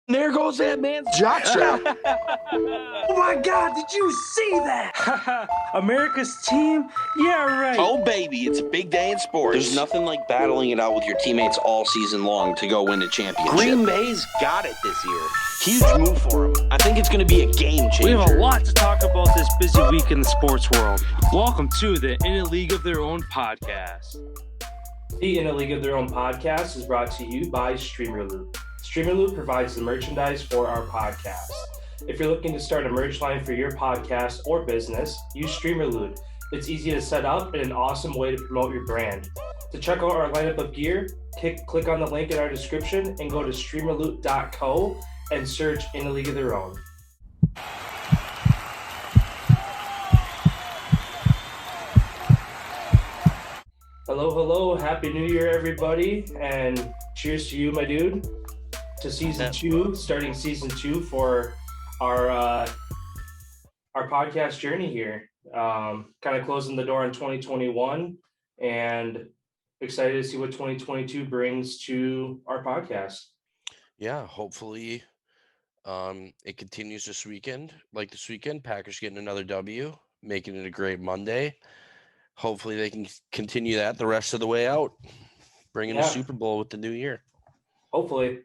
There goes that man's jockstrap. Oh my God, did you see that? America's team? Yeah, right. Oh, baby, it's a big day in sports. There's nothing like battling it out with your teammates all season long to go win a championship. Green Bay's got it this year. Huge move for them. I think it's going to be a game changer. We have a lot to talk about this busy week in the sports world. Welcome to the In a League of Their Own podcast. The In a League of Their Own podcast is brought to you by StreamerLoop. StreamerLoop provides the merchandise for our podcast. If you're looking to start a merch line for your podcast or business, use StreamerLoop. It's easy to set up and an awesome way to promote your brand. To check out our lineup of gear, click on the link in our description and go to streamerloop.co and search In a League of Their Own. Hello, Happy New Year, everybody, and cheers to you, my dude, to season 2, starting season 2 for our podcast journey here. Kind of closing the door on 2021 and excited to see what 2022 brings to our podcast. Yeah, hopefully it continues this weekend. Like this weekend, Packers getting another W, making it a great Monday. Hopefully they can continue that the rest of the way out, bringing the Super Bowl with the new year. Hopefully.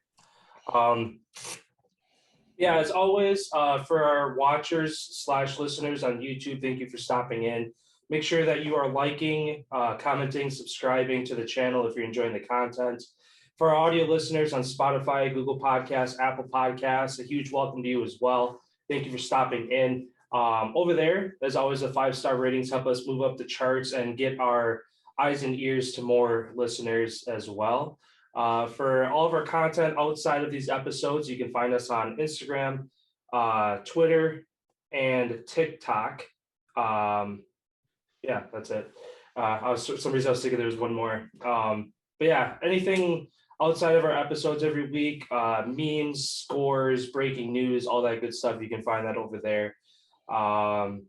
As always, for our watchers / listeners on YouTube, thank you for stopping in. Make sure that you are liking, commenting, subscribing to the channel if you're enjoying the content. For our audio listeners on Spotify, Google Podcasts, Apple Podcasts, a huge welcome to you as well. Thank you for stopping in. Over there, as always, the 5-star ratings help us move up the charts and get our eyes and ears to more listeners as well. For all of our content outside of these episodes, you can find us on Instagram, Twitter, and TikTok. That's it. For some reason I was thinking there was one more. Anything outside of our episodes every week, memes, scores, breaking news, all that good stuff, you can find that over there. And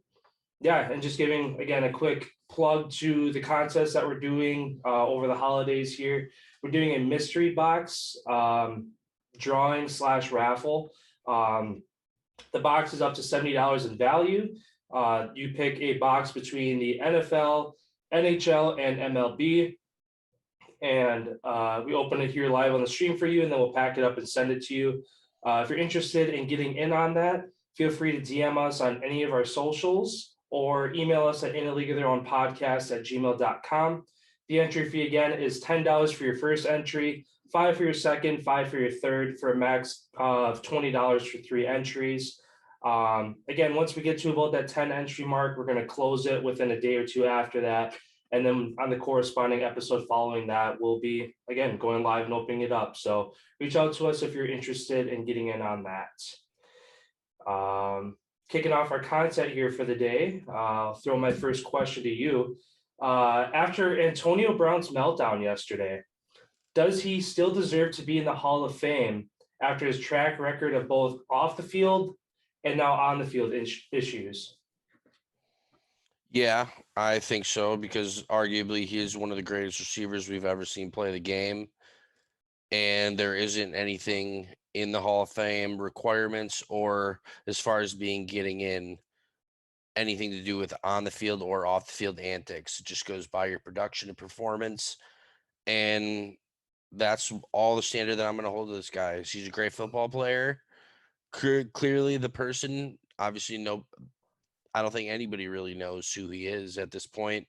just giving, again, a quick plug to the contest that we're doing over the holidays here. We're doing a mystery box drawing / raffle. The box is up to $70 in value. You pick a box between the NFL, NHL, and MLB. And we open it here live on the stream for you, and then we'll pack it up and send it to you. If you're interested in getting in on that, feel free to DM us on any of our socials or email us at inaleagueoftheirownpodcast@gmail.com. The entry fee, again, is $10 for your first entry, $5 for your second, $5 for your third, for a max of $20 for 3 entries. Again, once we get to about that 10 entry mark, we're going to close it within a day or two after that. And then on the corresponding episode following that, we'll be, again, going live and opening it up. So reach out to us if you're interested in getting in on that. Kicking off our content here for the day, I'll throw my first question to you. After Antonio Brown's meltdown yesterday, does he still deserve to be in the Hall of Fame after his track record of both off the field and now on the field issues? Yeah, I think so, because arguably he is one of the greatest receivers we've ever seen play the game. And there isn't anything in the Hall of Fame requirements or as far as getting in anything to do with on the field or off the field antics. It just goes by your production and performance. And that's all the standard that I'm going to hold to this guy. He's a great football player. Clearly the person, obviously, no, I don't think anybody really knows who he is at this point.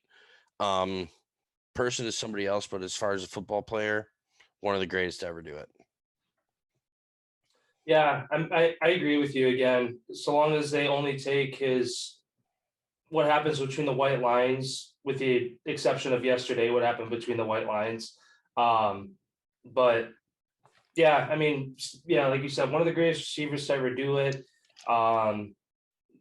Person is somebody else, but as far as a football player, one of the greatest to ever do it. Yeah, I agree with you again. So long as they only take what happens between the white lines, with the exception of yesterday, what happened between the white lines. Like you said, one of the greatest receivers to ever do it.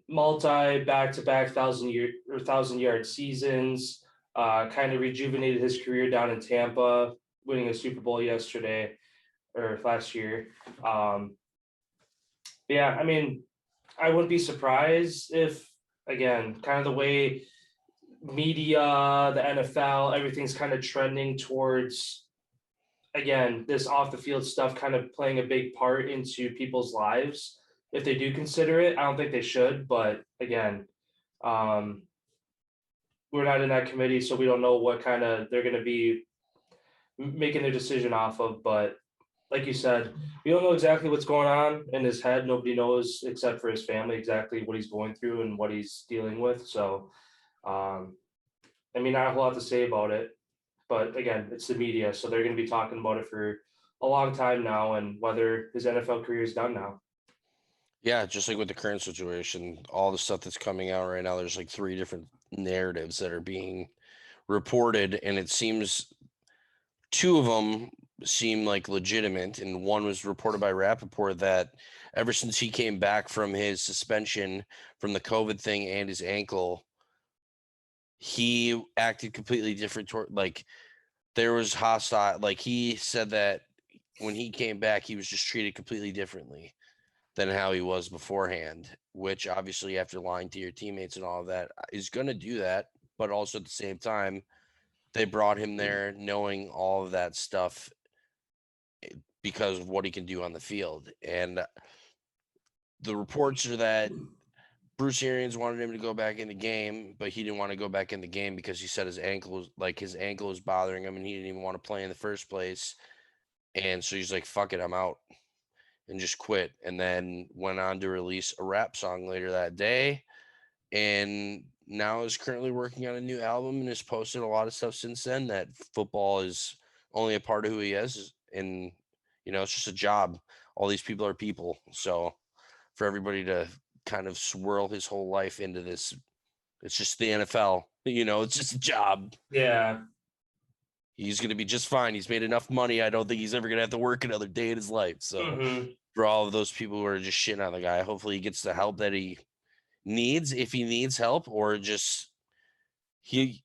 Multi back-to-back 1,000-yard seasons. Kind of rejuvenated his career down in Tampa, winning a Super Bowl last year. I wouldn't be surprised if, again, kind of the way media, the NFL, everything's kind of trending towards again, this off the field stuff kind of playing a big part into people's lives. If they do consider it, I don't think they should. But again, we're not in that committee, so we don't know what kind of they're going to be making their decision off of. But like you said, we don't know exactly what's going on in his head. Nobody knows except for his family exactly what he's going through and what he's dealing with. So, I mean, not a whole lot to say about it. But again, it's the media, so they're going to be talking about it for a long time now, and whether his NFL career is done now. Yeah, just like with the current situation, all the stuff that's coming out right now, there's like 3 different narratives that are being reported, and it seems 2 of them seem like legitimate, and one was reported by Rappaport that ever since he came back from his suspension from the COVID thing and his ankle, he acted completely different toward, like, there was hostile, like he said that when he came back, he was just treated completely differently than how he was beforehand, which obviously after lying to your teammates and all of that is going to do that. But also at the same time, they brought him there knowing all of that stuff because of what he can do on the field. And the reports are that Bruce Arians wanted him to go back in the game, but he didn't want to go back in the game because he said his ankle was bothering him and he didn't even want to play in the first place. And so he's like, fuck it, I'm out, and just quit. And then went on to release a rap song later that day. And now is currently working on a new album and has posted a lot of stuff since then that football is only a part of who he is. And, it's just a job. All these people are people. So for everybody to kind of swirl his whole life into this, it's just the NFL, it's just a job. Yeah. He's going to be just fine. He's made enough money. I don't think he's ever going to have to work another day in his life. So for all of those people who are just shitting on the guy, hopefully he gets the help that he needs, if he needs help, or just he's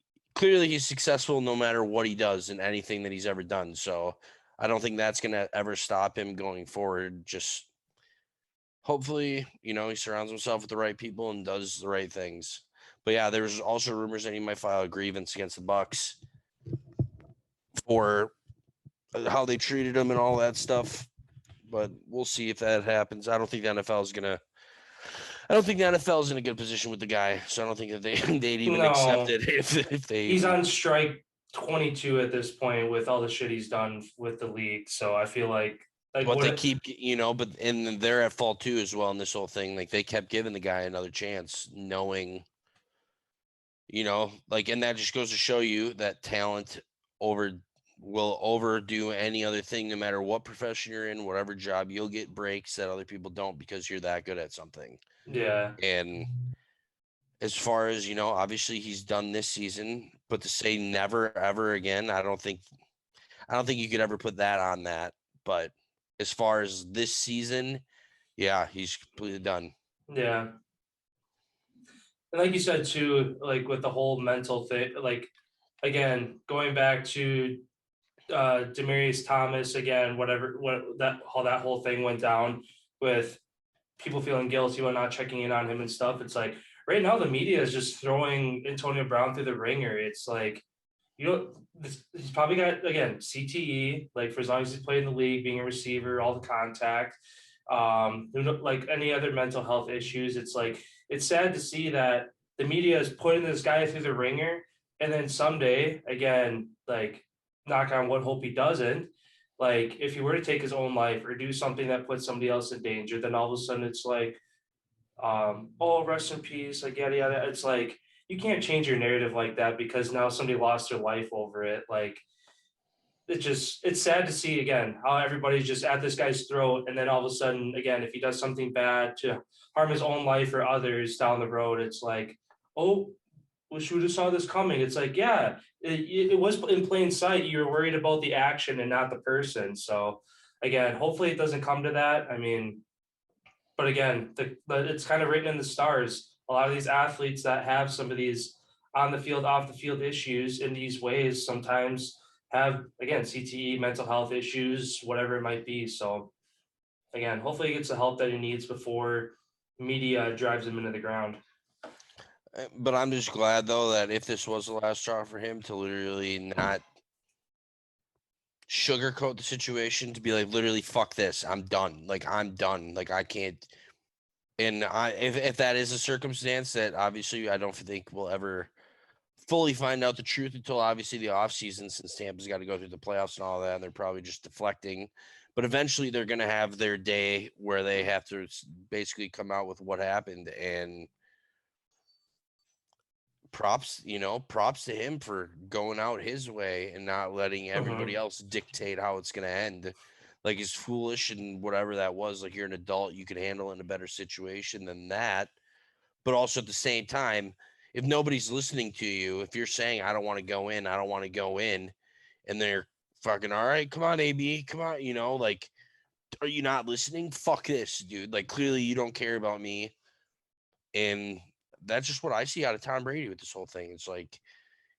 successful no matter what he does in anything that he's ever done. So I don't think that's going to ever stop him going forward. Just hopefully, he surrounds himself with the right people and does the right things. But yeah, there's also rumors that he might file a grievance against the Bucs for how they treated him and all that stuff. But we'll see if that happens. I don't think the NFL is in a good position with the guy, so I don't think that they'd even accept it if they. He's on strike 22 at this point with all the shit he's done with the league. So I feel like but they keep, and they're at fault too as well in this whole thing. Like they kept giving the guy another chance, knowing, and that just goes to show you that talent will overdo any other thing, no matter what profession you're in, whatever job. You'll get breaks that other people don't because you're that good at something. Yeah. And as far as, obviously he's done this season, but to say never ever again, I don't think you could ever put that on that. But as far as this season, yeah, he's completely done. Yeah. And like you said too, like with the whole mental thing, like again, going back to Demaryius Thomas again, how that whole thing went down with people feeling guilty when not checking in on him and stuff. It's like right now the media is just throwing Antonio Brown through the ringer. It's like, he's probably got, again, CTE, like for as long as he's played in the league, being a receiver, all the contact, like any other mental health issues. It's like, it's sad to see that the media is putting this guy through the ringer. And then someday, again, like, knock on wood, hope he doesn't. Like, if he were to take his own life or do something that puts somebody else in danger, then all of a sudden it's like, oh, rest in peace, like yada yada. It's like, you can't change your narrative like that because now somebody lost their life over it. Like, it's sad to see again how everybody's just at this guy's throat, and then all of a sudden, again, if he does something bad to harm his own life or others down the road, it's like, oh, wish we would have saw this coming. It's like, yeah, it was in plain sight. You were worried about the action and not the person. So again, hopefully it doesn't come to that. I mean, but again, it's kind of written in the stars. A lot of these athletes that have some of these on the field, off the field issues in these ways sometimes have, again, CTE, mental health issues, whatever it might be. So again, hopefully he gets the help that he needs before media drives him into the ground. But I'm just glad, though, that if this was the last straw for him, to literally not sugarcoat the situation to be like, literally, fuck this. I'm done. Like, I'm done. Like, I can't. And if that is a circumstance that obviously I don't think we'll ever fully find out the truth until obviously the offseason, since Tampa's got to go through the playoffs and all that, and they're probably just deflecting. But eventually they're going to have their day where they have to basically come out with what happened. And props to him for going out his way and not letting everybody else dictate how it's going to end. Like, it's foolish and whatever that was. Like, you're an adult, you could handle it in a better situation than that. But also at the same time, if nobody's listening to you, if you're saying, I don't want to go in, and they're fucking, all right, come on, AB, come on, like, are you not listening? Fuck this, dude. Like, clearly you don't care about me. And that's just what I see out of Tom Brady with this whole thing. It's like,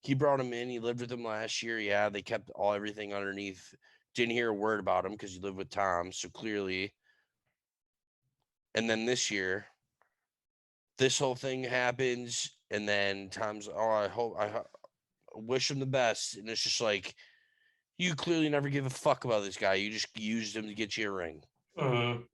he brought him in, he lived with him last year. Yeah, they kept everything underneath. Didn't hear a word about him because he lived with Tom. So clearly. And then this year, this whole thing happens, and then Tom's, I wish him the best. And it's just like, you clearly never give a fuck about this guy. You just used him to get you a ring. And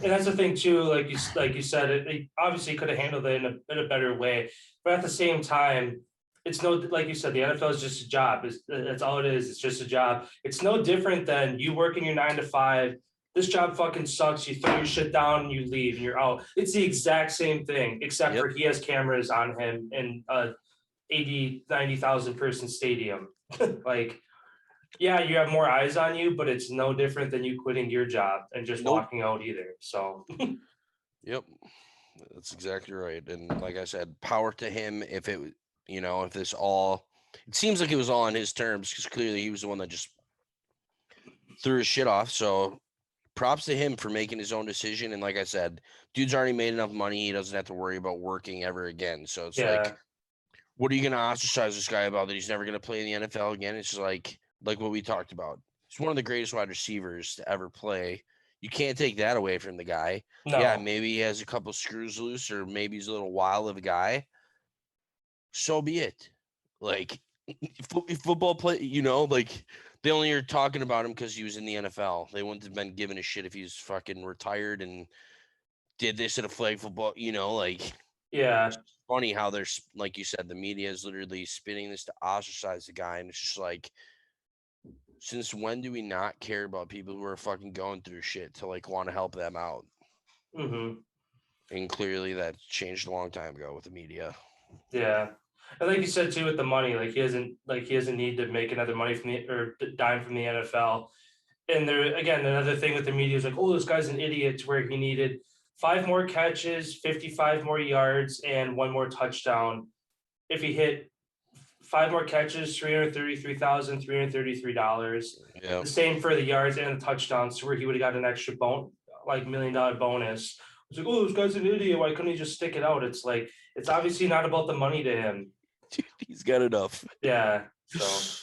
that's the thing too, like you said, it obviously could have handled it in a better way, but at the same time, it's no, like you said, the NFL is just a job. That's all it is. It's just a job. It's no different than you working your 9 to 5. This job fucking sucks. You throw your shit down and you leave and you're out. It's the exact same thing, except for he has cameras on him in a 90,000 person stadium. Like, yeah, you have more eyes on you, but it's no different than you quitting your job and just walking out either. So, yep, that's exactly right. And like I said, power to him. If it, if this all, it seems like it was all on his terms, because clearly he was the one that just threw his shit off. So props to him for making his own decision. And like I said, dude's already made enough money. He doesn't have to worry about working ever again. So it's like, what are you going to ostracize this guy about, that he's never going to play in the NFL again? It's just like what we talked about. He's one of the greatest wide receivers to ever play. You can't take that away from the guy. No. Yeah, maybe he has a couple screws loose, or maybe he's a little wild of a guy. So be it. Like, if football play, like, they only are talking about him because he was in the NFL. They wouldn't have been giving a shit if he was fucking retired and did this at a flag football, like. Yeah. It's funny how there's, like you said, the media is literally spinning this to ostracize the guy. And it's just like, since when do we not care about people who are fucking going through shit to like want to help them out? And clearly that changed a long time ago with the media. Yeah. And like you said too, with the money, like he doesn't need to make another money from dime from the NFL. And there again, another thing with the media is like, oh, this guy's an idiot, where he needed 5 more catches, 55 more yards, and 1 more touchdown. If he hit 5 more catches, $333,333. Yeah. The same for the yards and the touchdowns, where he would have got an extra $1 million bonus. It's like, oh, this guy's an idiot. Why couldn't he just stick it out? It's like, it's obviously not about the money to him. Dude, he's got enough. Yeah. So.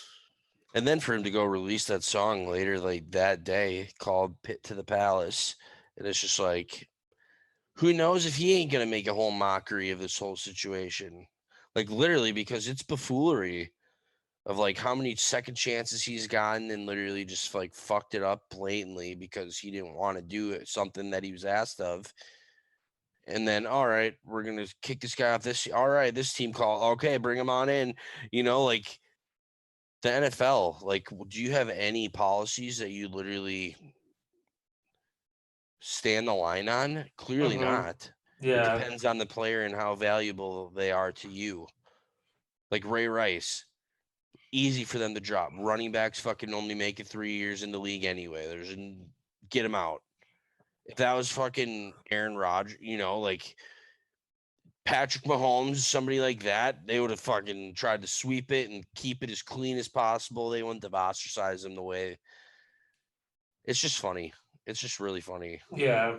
And then for him to go release that song later, like that day, called "Pit to the Palace," and it's just like, who knows if he ain't gonna make a whole mockery of this whole situation, like literally, because it's buffoonery of like how many second chances he's gotten and literally just like fucked it up blatantly because he didn't want to do something that he was asked of. And then, all right, we're going to kick this guy off this. All right, this team call. Okay, bring him on in. Like the NFL, like, do you have any policies that you literally stand the line on? Clearly not. Yeah. It depends on the player and how valuable they are to you. Like Ray Rice, easy for them to drop. Running backs fucking only make it 3 years in the league anyway. Get him out. If that was fucking Aaron Rodgers, like Patrick Mahomes, somebody like that, they would have fucking tried to sweep it and keep it as clean as possible. They wouldn't have ostracized him the way. It's just funny. It's just really funny. Yeah.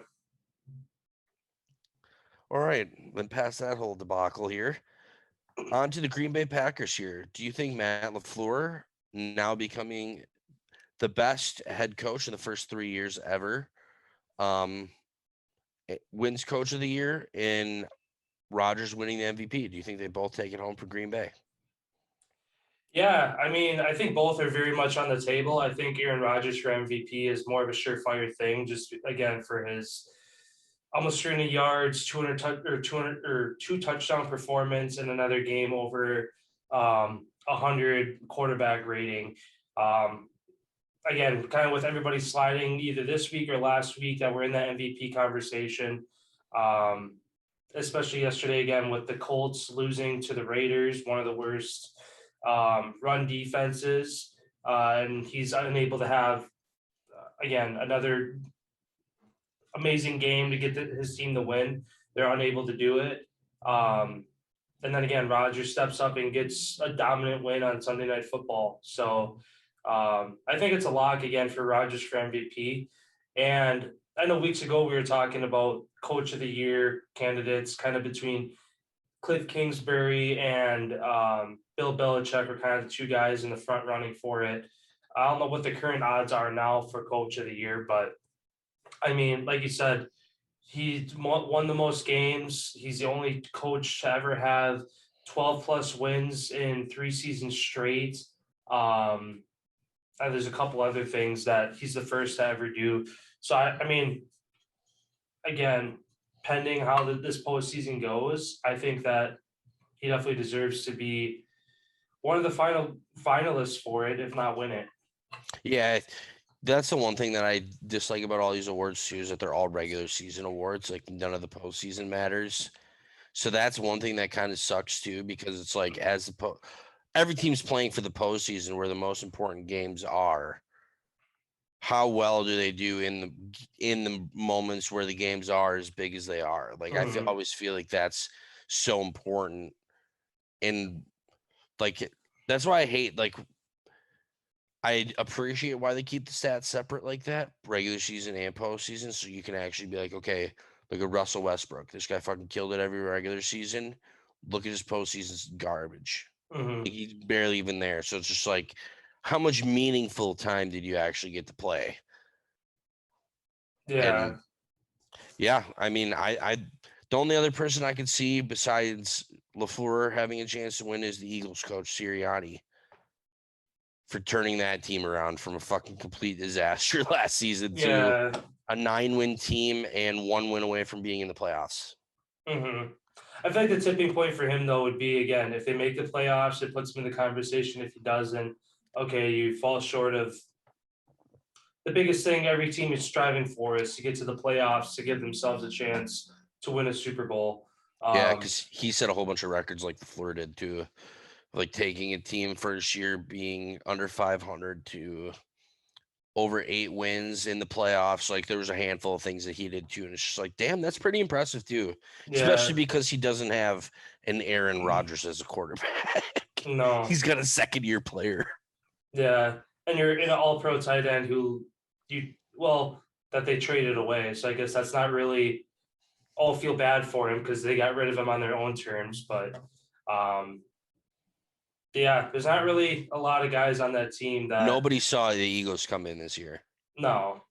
All right. Then past that whole debacle here, on to the Green Bay Packers here. Do you think Matt LaFleur, now becoming the best head coach in the first 3 years ever, wins Coach of the Year, and Rodgers winning the MVP? Do you think they both take it home for Green Bay? Yeah, I mean, I think both are very much on the table. I think Aaron Rodgers for MVP is more of a surefire thing, just again for his almost 300 yards, 200 or two touchdown performance in another game over 100 quarterback rating. Um, Again, kind of with everybody sliding either this week or last week that we're in that MVP conversation. Um, Especially yesterday again with the Colts losing to the Raiders, one of the worst run defenses, and he's unable to have again another amazing game to get his team to win. They're unable to do it. And then again, Rodgers steps up and gets a dominant win on Sunday Night Football. So I think it's a lock again for Rodgers for MVP. And I know weeks ago we were talking about Coach of the Year candidates, kind of between Cliff Kingsbury and Bill Belichick are kind of the two guys in the front running for it. I don't know what the current odds are now for Coach of the Year, but I mean, like you said, he won the most games. He's the only coach to ever have 12 plus wins in 3 seasons straight. And there's a couple other things that he's the first to ever do. So, I mean, again, pending how this postseason goes, I think that he definitely deserves to be one of the finalists for it, if not win it. Yeah, that's the one thing that I dislike about all these awards too, is that they're all regular season awards. Like none of the postseason matters. So that's one thing that kind of sucks too, because it's like every team's playing for the postseason where the most important games are. How well do they do in the moments where the games are as big as they are? Like Mhm. always feel like that's so important, and like that's why I hate like I appreciate why they keep the stats separate like that, regular season and postseason, so you can actually be like, okay, look at Russell Westbrook. This guy fucking killed it every regular season. Look at his postseason's garbage. Mhm. Like, he's barely even there. So it's just like, how much meaningful time did you actually get to play? Yeah. And yeah, I mean, I the only other person I could see besides LaFleur having a chance to win is the Eagles coach Sirianni, for turning that team around from a fucking complete disaster last season to Yeah. a 9-win team and 1 win away from being in the playoffs. Mhm. I feel like the tipping point for him though would be again if they make the playoffs, it puts him in the conversation. If he doesn't, okay, you fall short of the biggest thing every team is striving for is to get to the playoffs to give themselves a chance to win a Super Bowl. Yeah, Um, because he set a whole bunch of records like the Fleur did too, like taking a team first year being under 500 to over 8 wins in the playoffs. Like there was a handful of things that he did too, and it's just like, damn, that's pretty impressive too, yeah, especially because he doesn't have an Aaron Rodgers as a quarterback. no, He's got a second-year player. yeah, and you're in an All-Pro tight end who that they traded away. So I guess that's not really all feel bad for him because they got rid of him on their own terms. But um, yeah, there's not really a lot of guys on that team that Nobody saw the Eagles come in this year. no,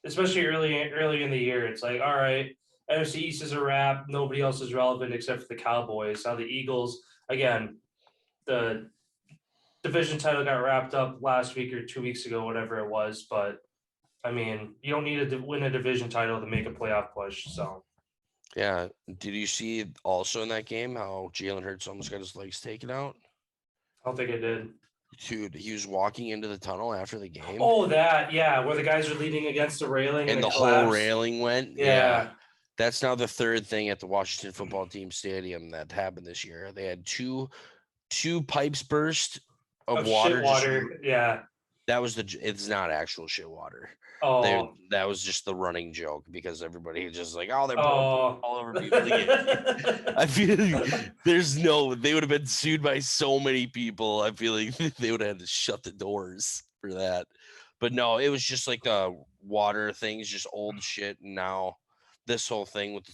especially early in the year. It's like, all right, NFC East is a wrap. Nobody else is relevant except for the Cowboys. Now the Eagles, again, the division title got wrapped up last week or 2 weeks ago, whatever it was. But I mean, you don't need to win a division title to make a playoff push. So Yeah. Did you see also in that game how Jalen Hurts almost got his legs taken out? I don't think I did. Dude, he was walking into the tunnel after the game Oh, that yeah, where the guys are leaning against the railing and and it the whole collapsed. railing went. Yeah. Yeah. That's now the third thing at the Washington football team stadium that happened this year. They had two pipes burst of Of shit water. water. Yeah. That was it's not actual shit water. Oh. That was just the running joke because everybody was just like, oh, they're pouring Oh. all over people. I feel like they would have been sued by so many people. I feel like they would have had to shut the doors for that. But no, it was just like the water things, just old shit. And now this whole thing with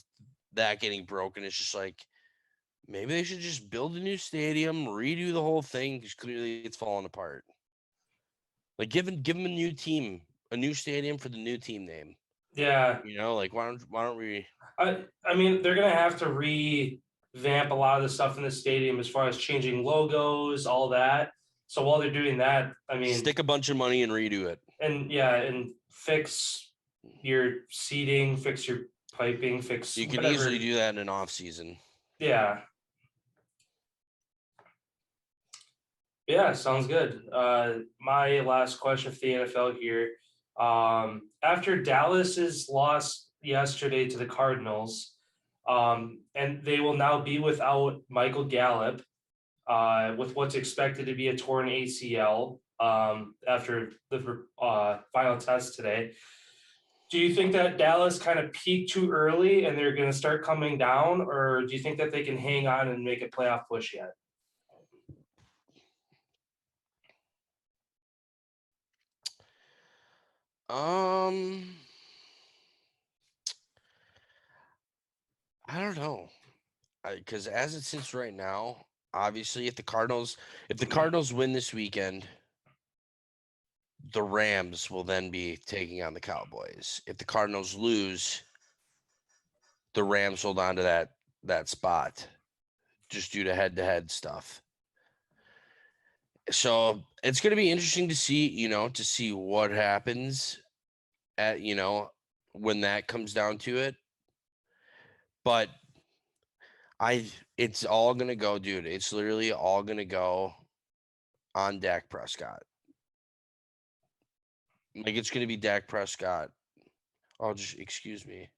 that getting broken is just like, maybe they should just build a new stadium, redo the whole thing because clearly it's falling apart. Like give them a new team, a new stadium for the new team name. Yeah. You know, like why don't we? I mean, they're gonna have to vamp a lot of the stuff in the stadium as far as changing logos, all that. So while they're doing that, I mean, stick a bunch of money and redo it. And fix your seating, fix your piping, fix You can whatever. easily do that in an off season. Yeah. Yeah, sounds good. My last question for the NFL here. After Dallas's loss yesterday to the Cardinals, and they will now be without Michael Gallup, with what's expected to be a torn ACL after the final test today. Do you think that Dallas kind of peaked too early and they're going to start coming down, or do you think that they can hang on and make a playoff push yet? I don't know, because as it sits right now, obviously, if the Cardinals win this weekend, the Rams will then be taking on the Cowboys. If the Cardinals lose, the Rams hold on to that spot, just due to head-to-head stuff. So it's going to be interesting to see what happens at when that comes down to it. But it's all going to go, dude. It's literally all going to go on Dak Prescott. Like, it's going to be Dak Prescott. Excuse me.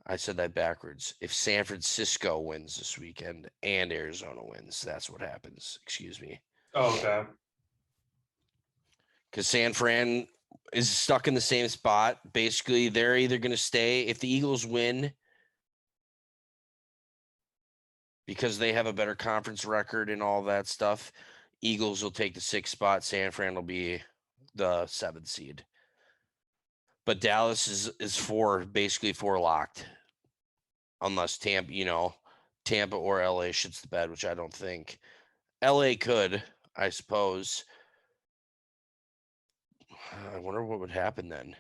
I said that backwards. If San Francisco wins this weekend and Arizona wins, that's what happens. Excuse me. Oh, okay. Because San Fran is stuck in the same spot. Basically, they're either going to stay if the Eagles win because they have a better conference record and all that stuff. Eagles will take the 6th spot. San Fran will be the 7th seed. But Dallas is basically four locked. Unless Tampa or LA shits the bed, which I don't think. LA could, I suppose. I wonder what would happen then.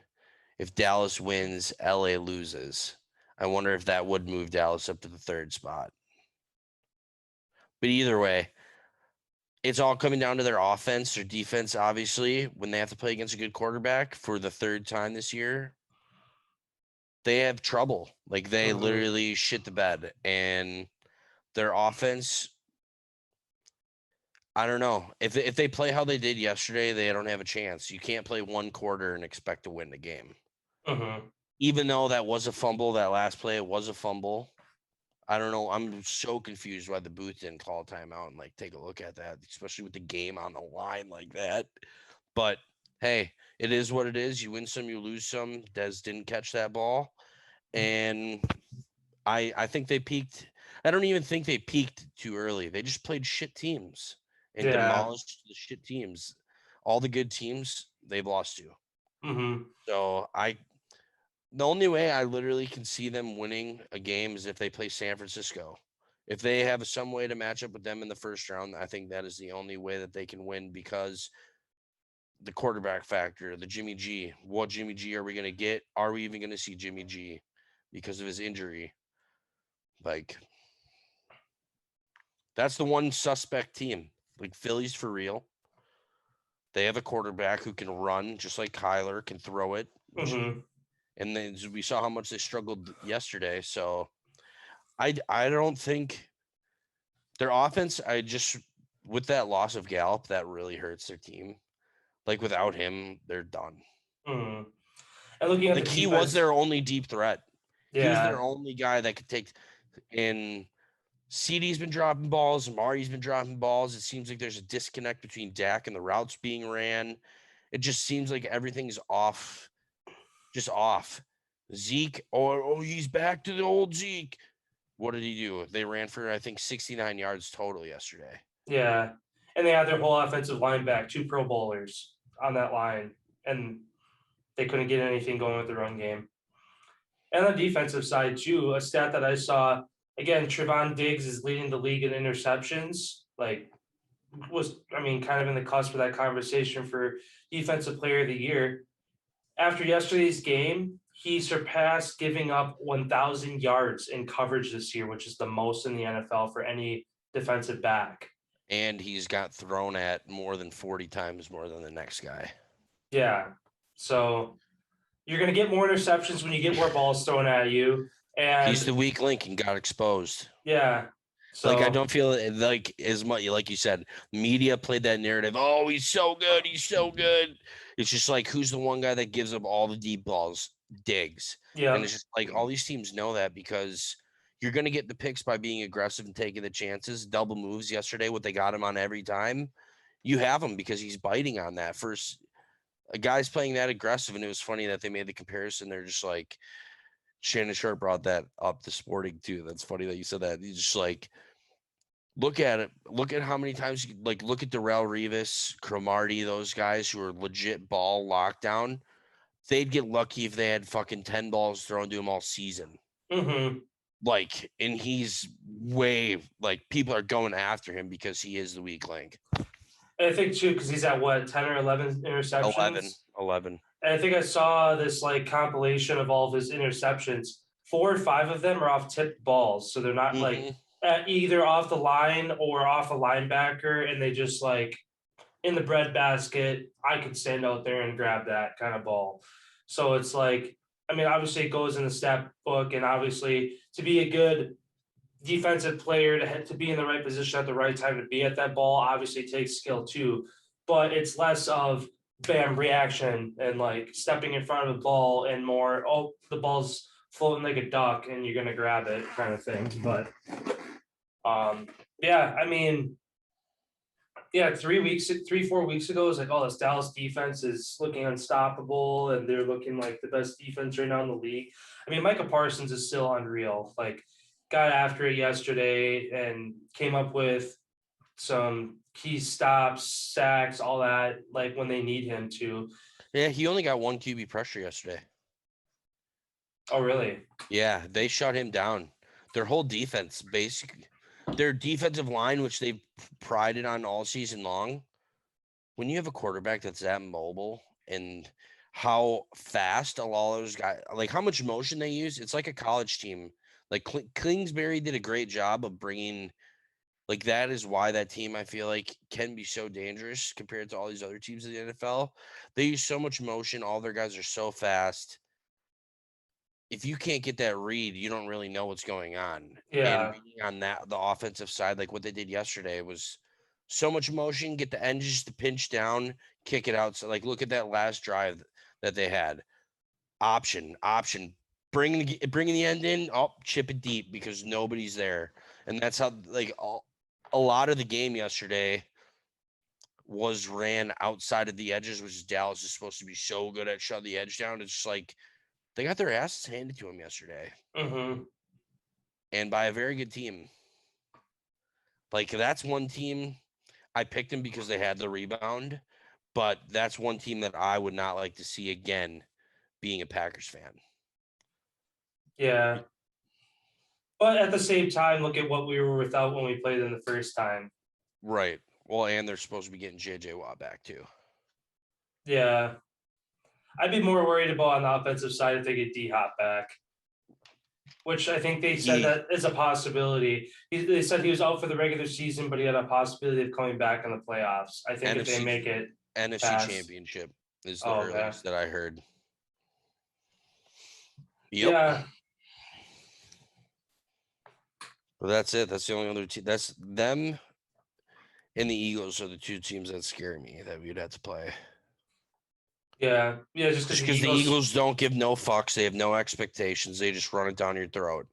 If Dallas wins, LA loses. I wonder if that would move Dallas up to the 3rd spot. But either way, it's all coming down to their offense or defense, obviously, when they have to play against a good quarterback for the 3rd time this year. They have trouble. Like, they literally shit the bed. And their offense, I don't know. If they play how they did yesterday, they don't have a chance. You can't play one quarter and expect to win the game. Even though that was a fumble, that last play, it was a fumble. I don't know. I'm so confused why the booth didn't call a timeout and take a look at that, especially with the game on the line like that. But hey, it is what it is. You win some, you lose some. Dez didn't catch that ball. And I think they peaked. I don't even think they peaked too early. They just played shit teams and demolished the shit teams. All the good teams they've lost to. So the only way I literally can see them winning a game is if they play San Francisco. If they have some way to match up with them in the first round, I think that is the only way that they can win, because the quarterback factor, the Jimmy G. What Jimmy G are we going to get? Are we even going to see Jimmy G because of his injury? That's the one suspect team. Philly's for real. They have a quarterback who can run, just like Kyler can throw it. And then we saw how much they struggled yesterday. So I don't think their offense, with that loss of Gallup, that really hurts their team. Without him, they're done. And looking at he was their only deep threat. Yeah. He was their only guy that could take. And CD's been dropping balls. Amari's been dropping balls. It seems like there's a disconnect between Dak and the routes being ran. It just seems like everything's off. Just off. Zeke, he's back to the old Zeke. What did he do? They ran for, I think, 69 yards total yesterday. Yeah. And they had their whole offensive line back, 2 Pro Bowlers on that line. And they couldn't get anything going with the run game. And on the defensive side, too, a stat that I saw, again, Trevon Diggs is leading the league in interceptions. Kind of in the cusp of that conversation for Defensive Player of the Year. After yesterday's game, he surpassed giving up 1,000 yards in coverage this year, which is the most in the NFL for any defensive back. And he's got thrown at more than 40 times more than the next guy. Yeah. So you're going to get more interceptions when you get more balls thrown at you. And He's the weak link and got exposed. yeah. So Like, I don't feel like as much, like you said, media played that narrative. Oh, he's so good. He's so good. It's just like, who's the one guy that gives up all the deep balls? Diggs. yeah. And it's just like all these teams know that because you're going to get the picks by being aggressive and taking the chances. Double moves yesterday, what they got him on every time. You have him because he's biting on that. First, a guy's playing that aggressive, and it was funny that they made the comparison. They're just like, Shannon Sharp brought that up to Sporting too. That's funny that you said that. He's just like, look at it. Look at how many times, like, look at Darrelle Revis, Cromartie, those guys who are legit ball lockdown. They'd get lucky if they had fucking 10 balls thrown to him all season. Mm-hmm. Like, and he's way, like, people are going after him because he is the weak link. And I think too, because he's at what, 10 or 11 interceptions? 11. And I think I saw this like compilation of all of his interceptions. 4 or 5 of them are off tipped balls. So they're not like either off the line or off a linebacker. And they just like in the breadbasket, I could stand out there and grab that kind of ball. So it's like, I mean, obviously it goes in the stat book, and obviously to be a good defensive player to be in the right position at the right time to be at that ball obviously takes skill too, but it's less of bam reaction and like stepping in front of the ball and more, oh, the ball's floating like a duck and you're going to grab it kind of thing. But yeah, I mean, yeah, 4 weeks ago, it was like, oh, this Dallas defense is looking unstoppable and they're looking like the best defense right now in the league. I mean, Micah Parsons is still unreal. Like, got after it yesterday and came up with some key stops, sacks, all that, like when they need him to. Yeah, he only got 1 QB pressure yesterday. Oh, really? Yeah, they shut him down. Their whole defense, basically, their defensive line, which they've prided on all season long, when you have a quarterback that's that mobile and how fast a lot of those guys, like how much motion they use, it's like a college team. Like Kingsbury did a great job of bringing, like, that is why that team, I feel like, can be so dangerous compared to all these other teams in the NFL. They use so much motion. All their guys are so fast. If you can't get that read, you don't really know what's going on. Yeah. And reading on that, the offensive side, like what they did yesterday, was so much motion, get the edges to pinch down, kick it out. So, like, look at that last drive that they had. Option. Bringing the end in, chip it deep because nobody's there. And that's how, like, a lot of the game yesterday was ran outside of the edges, which Dallas is supposed to be so good at shutting the edge down. It's just like they got their asses handed to them yesterday. Mm-hmm. And by a very good team. Like, that's one team I picked them because they had the rebound, but that's one team that I would not like to see again being a Packers fan. Yeah. But at the same time, look at what we were without when we played them the first time. Right. Well, and they're supposed to be getting J.J. Watt back too. Yeah. I'd be more worried about on the offensive side if they get D-Hop back, which I think they said that is a possibility. They said he was out for the regular season, but he had a possibility of coming back in the playoffs. I think if they make it NFC past. Championship is the earliest that I heard. Yep. Yeah. But that's it. That's the only other team. That's them and the Eagles are the 2 teams that scare me that we'd have to play. Yeah. Yeah. Just because the Eagles don't give no fucks. They have no expectations. They just run it down your throat.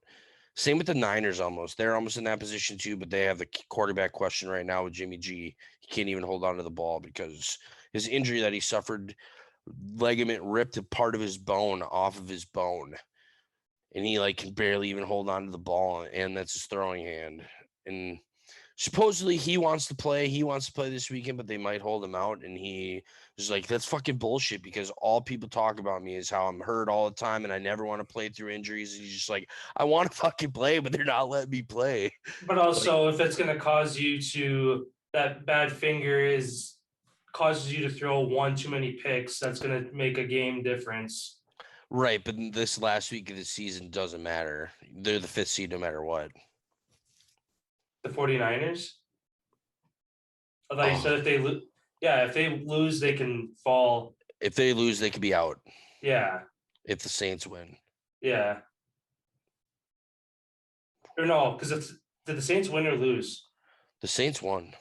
Same with the Niners almost. They're almost in that position too, but they have the quarterback question right now with Jimmy G. He can't even hold on to the ball because his injury that he suffered, ligament ripped a part of his bone off of his bone. And he like can barely even hold on to the ball, and that's his throwing hand. And supposedly he wants to play. He wants to play this weekend, but they might hold him out. And he was like, that's fucking bullshit because all people talk about me is how I'm hurt all the time and I never want to play through injuries. And he's just like, I want to fucking play, but they're not letting me play. But also, if it's going to cause you to, that bad finger causes you to throw 1 too many picks, that's going to make a game difference. Right, but this last week of the season doesn't matter. They're the 5th seed no matter what. The 49ers? I thought you said Oh. if they lose, if they lose, they can fall. If they lose, they could be out. Yeah, If the Saints win. yeah. Or no, because did the Saints win or lose? The Saints won.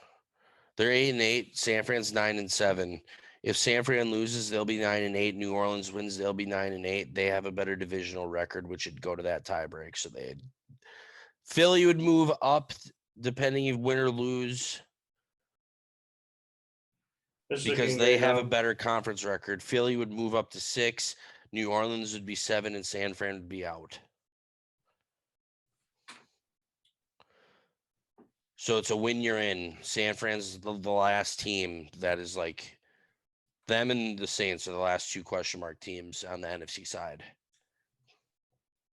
They're 8-8. San Fran's 9-7. If San Fran loses, they'll be 9-8. New Orleans wins, they'll be 9-8. They have a better divisional record, which would go to that tiebreak. So Philly would move up depending if win or lose. Because they have a better conference record. Philly would move up to 6. New Orleans would be 7, and San Fran would be out. So it's a win you're in. San Fran's the last team that is like them, and the Saints are the last 2 question mark teams on the NFC side.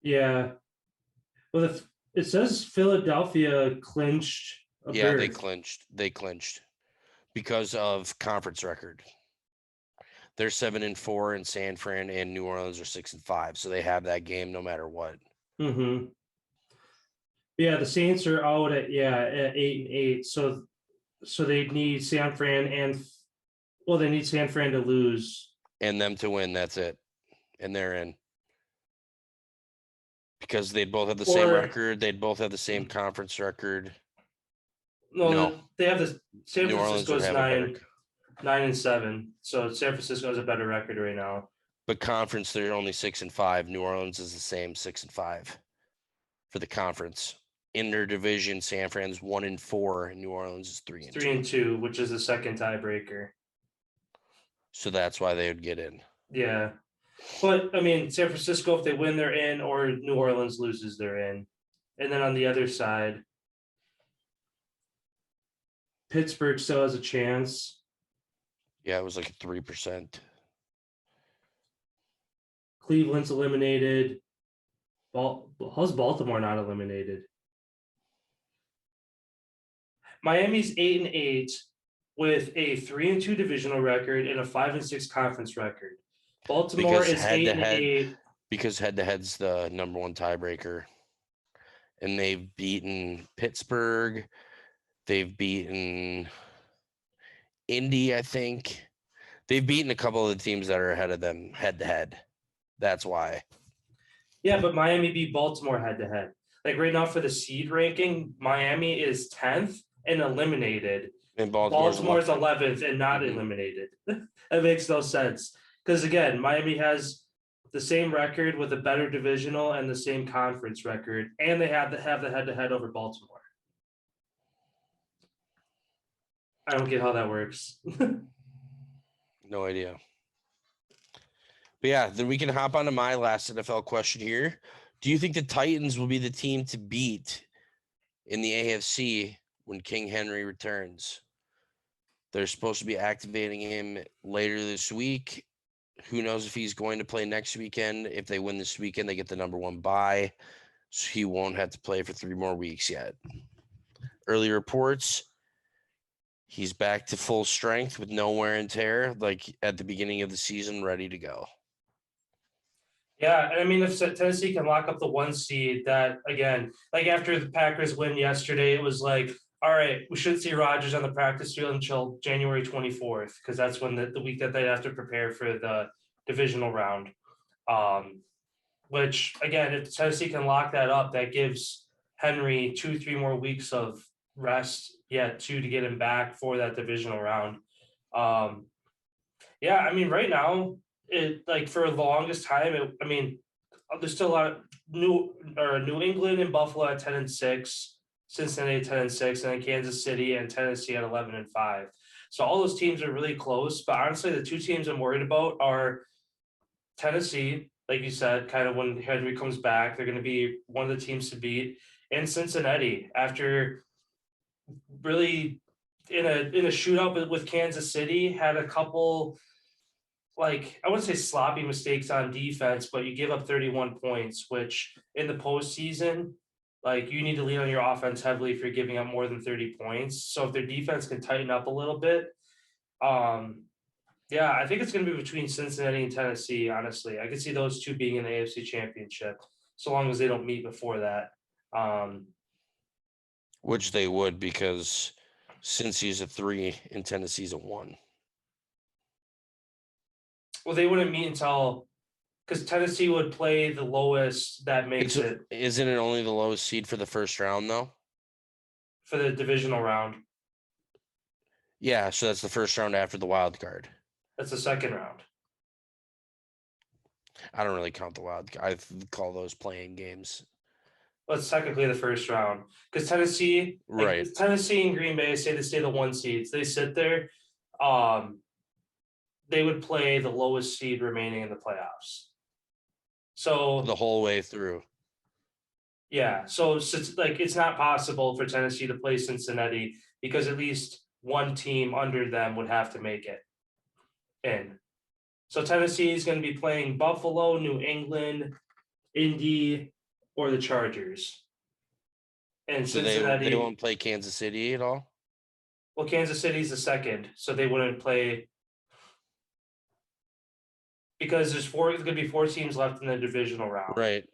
Yeah. Well, it says Philadelphia clinched a berth. They clinched because of conference record. They're 7-4, and San Fran and New Orleans are 6-5. So they have that game no matter what. Mm-hmm. Yeah, the Saints are out at 8-8. So they need San Fran they need San Fran to lose and them to win. That's it, and they're in. Because they'd both have the same record. They'd both have the same conference record. No. They have the San New Orleans Francisco's 9-7. So San Francisco has a better record right now. But conference, they're only 6-5. New Orleans is the same, 6-5 for the conference. In their division, San Fran's 1-4, and New Orleans is 3-2. 3-2, which is the second tiebreaker. So that's why they would get in. Yeah. But, I mean, San Francisco, if they win, they're in, or New Orleans loses, they're in. And then on the other side, Pittsburgh still has a chance. Yeah, it was like a 3%. Cleveland's eliminated. How's Baltimore not eliminated? Miami's 8-8 with a 3-2 divisional record and a 5-6 conference record. Baltimore is 8-8 because head-to-head's the number 1 tiebreaker, and they've beaten Pittsburgh. They've beaten Indy, I think. They've beaten a couple of the teams that are ahead of them head-to-head. That's why. Yeah, but Miami beat Baltimore head-to-head. Like right now for the seed ranking, Miami is 10th and eliminated. And Baltimore's 11th and not eliminated. That makes no sense. Because again, Miami has the same record with a better divisional and the same conference record, and they have the head-to-head over Baltimore. I don't get how that works. No idea. But yeah, then we can hop on to my last NFL question here. Do you think the Titans will be the team to beat in the AFC when King Henry returns? They're supposed to be activating him later this week. Who knows if he's going to play next weekend? If they win this weekend, they get the number 1 bye. So he won't have to play for 3 more weeks yet. Early reports, he's back to full strength with no wear and tear, like at the beginning of the season, ready to go. Yeah, and I mean, if Tennessee can lock up the 1 seed, that again, like after the Packers win yesterday, it was like, all right, we shouldn't see Rodgers on the practice field until January 24th, because that's when the week that they'd have to prepare for the divisional round. Which again, if Tennessee can lock that up, that gives Henry 2-3 more weeks of rest yet to get him back for that divisional round. Yeah, I mean, right now, it like for the longest time, there's still a lot of New England and Buffalo at 10-6, Cincinnati 10-6, and then Kansas City and Tennessee at 11-5. So all those teams are really close. But honestly, the 2 teams I'm worried about are Tennessee, like you said, kind of when Henry comes back, they're going to be one of the teams to beat, and Cincinnati after really in a shootout with Kansas City, had a couple, like, I wouldn't say sloppy mistakes on defense, but you give up 31 points, which in the postseason, like, you need to lean on your offense heavily if you're giving up more than 30 points. So if their defense can tighten up a little bit, Yeah, I think it's going to be between Cincinnati and Tennessee, honestly. I could see those two being in the AFC Championship, so long as they don't meet before that. Which they would, because since he's a 3 and Tennessee's a 1. Well, they wouldn't meet until because Tennessee would play the lowest that makes it Isn't it only the lowest seed for the first round, though? for the divisional round. Yeah, so that's the first round after the wild card. That's the second round. I don't really count the wild. I call those playing games. Well, it's technically the first round because Tennessee, Right. Tennessee and Green Bay say they stay the 1 seeds. They sit there. They would play the lowest seed remaining in the playoffs. So The whole way through. yeah, so it's not possible for Tennessee to play Cincinnati because at least one team under them would have to make it in. So Tennessee is going to be playing Buffalo, New England, Indy, or the Chargers. And So Cincinnati, they won't play Kansas City at all? well, Kansas City's the second, so they wouldn't play because there's going to be 4 teams left in the divisional round. Right.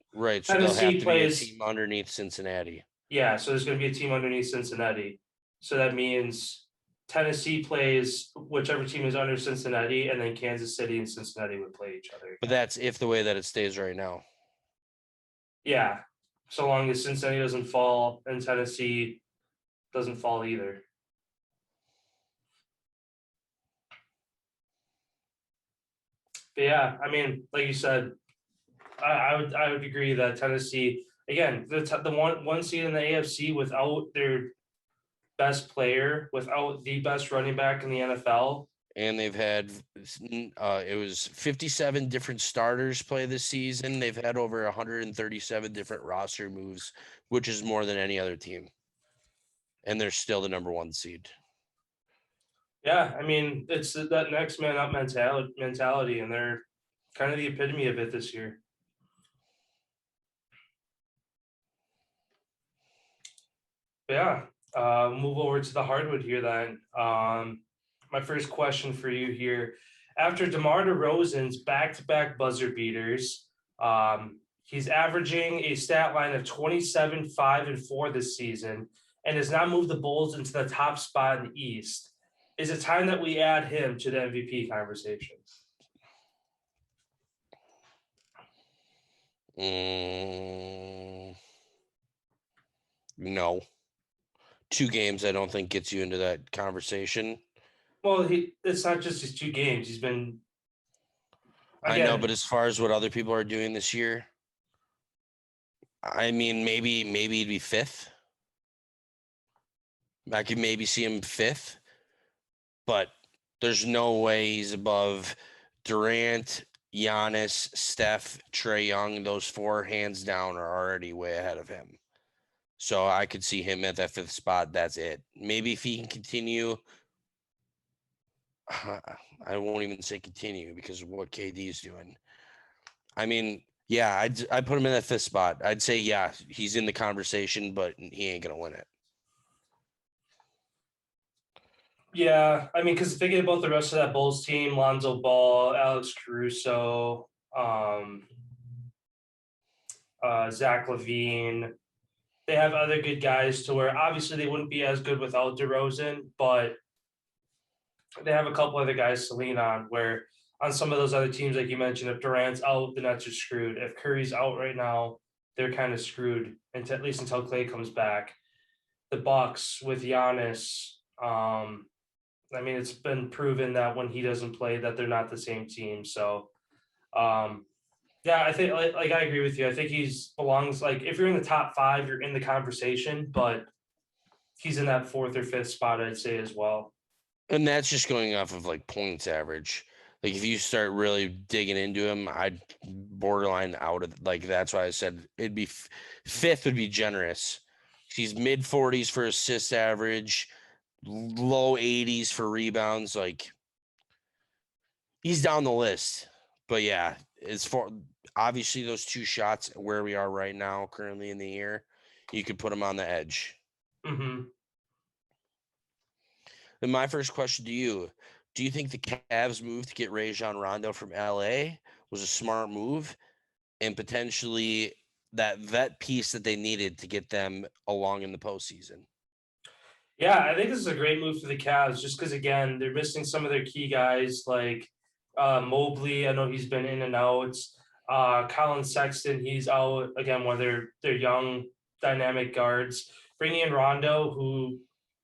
So Tennessee they'll have to plays, be a team underneath Cincinnati. Yeah, so there's going to be a team underneath Cincinnati. So that means Tennessee plays whichever team is under Cincinnati, and then Kansas City and Cincinnati would play each other. But that's if the way that it stays right now. Yeah, so long as Cincinnati doesn't fall and Tennessee doesn't fall either. But yeah, I mean, like you said, I would agree that Tennessee, again, the one seed in the AFC without their best player, without the best running back in the NFL. And they've had it was 57 different starters play this season. They've had over 137 different roster moves, which is more than any other team. And they're still the number 1 seed. Yeah, I mean, it's that next man up mentality, and they're kind of the epitome of it this year. But yeah, move over to the hardwood here then. My first question for you here. After DeMar DeRozan's back-to-back buzzer beaters, he's averaging a stat line of 27, 5, and 4 this season and has now moved the Bulls into the top spot in the East. Is it time that we add him to the MVP conversation? No. 2 games I don't think gets you into that conversation. Well, it's not just his 2 games. He's been. I know, but as far as what other people are doing this year, I mean, maybe he'd be 5th. I could maybe see him 5th, but there's no way he's above Durant, Giannis, Steph, Trae Young. Those 4 hands down are already way ahead of him. So I could see him at that 5th spot. That's it. Maybe if he can continue, I won't even say continue because of what KD is doing. I mean, yeah, I'd put him in that 5th spot. I'd say, yeah, he's in the conversation, but he ain't going to win it. Yeah, I mean, because thinking about the rest of that Bulls team, Lonzo Ball, Alex Caruso, Zach LaVine, they have other good guys to where obviously they wouldn't be as good without DeRozan, but they have a couple other guys to lean on where on some of those other teams, like you mentioned, if Durant's out, the Nets are screwed. If Curry's out right now, they're kind of screwed, at least until Clay comes back. The Bucks with Giannis, I mean, it's been proven that when he doesn't play that they're not the same team. So, yeah, I think like I agree with you. I think belongs like if you're in the top 5, you're in the conversation, but he's in that 4th or 5th spot, I'd say as well. And that's just going off of like points average. Like if you start really digging into him, I'd borderline out of like that's why I said it'd be 5th would be generous. He's mid 40s for assist average, low 80s for rebounds. Like he's down the list. But yeah, as for obviously those 2 shots where we are right now, currently in the year, you could put him on the edge. Mm-hmm. Then my first question to you: Do you think the Cavs move to get Rajon Rondo from LA was a smart move and potentially that vet piece that they needed to get them along in the postseason? Yeah, I think this is a great move for the Cavs just because, again, they're missing some of their key guys like Mobley. I know he's been in and out. Collin Sexton, he's out. Again, one of their young, dynamic guards. Bringing in Rondo, who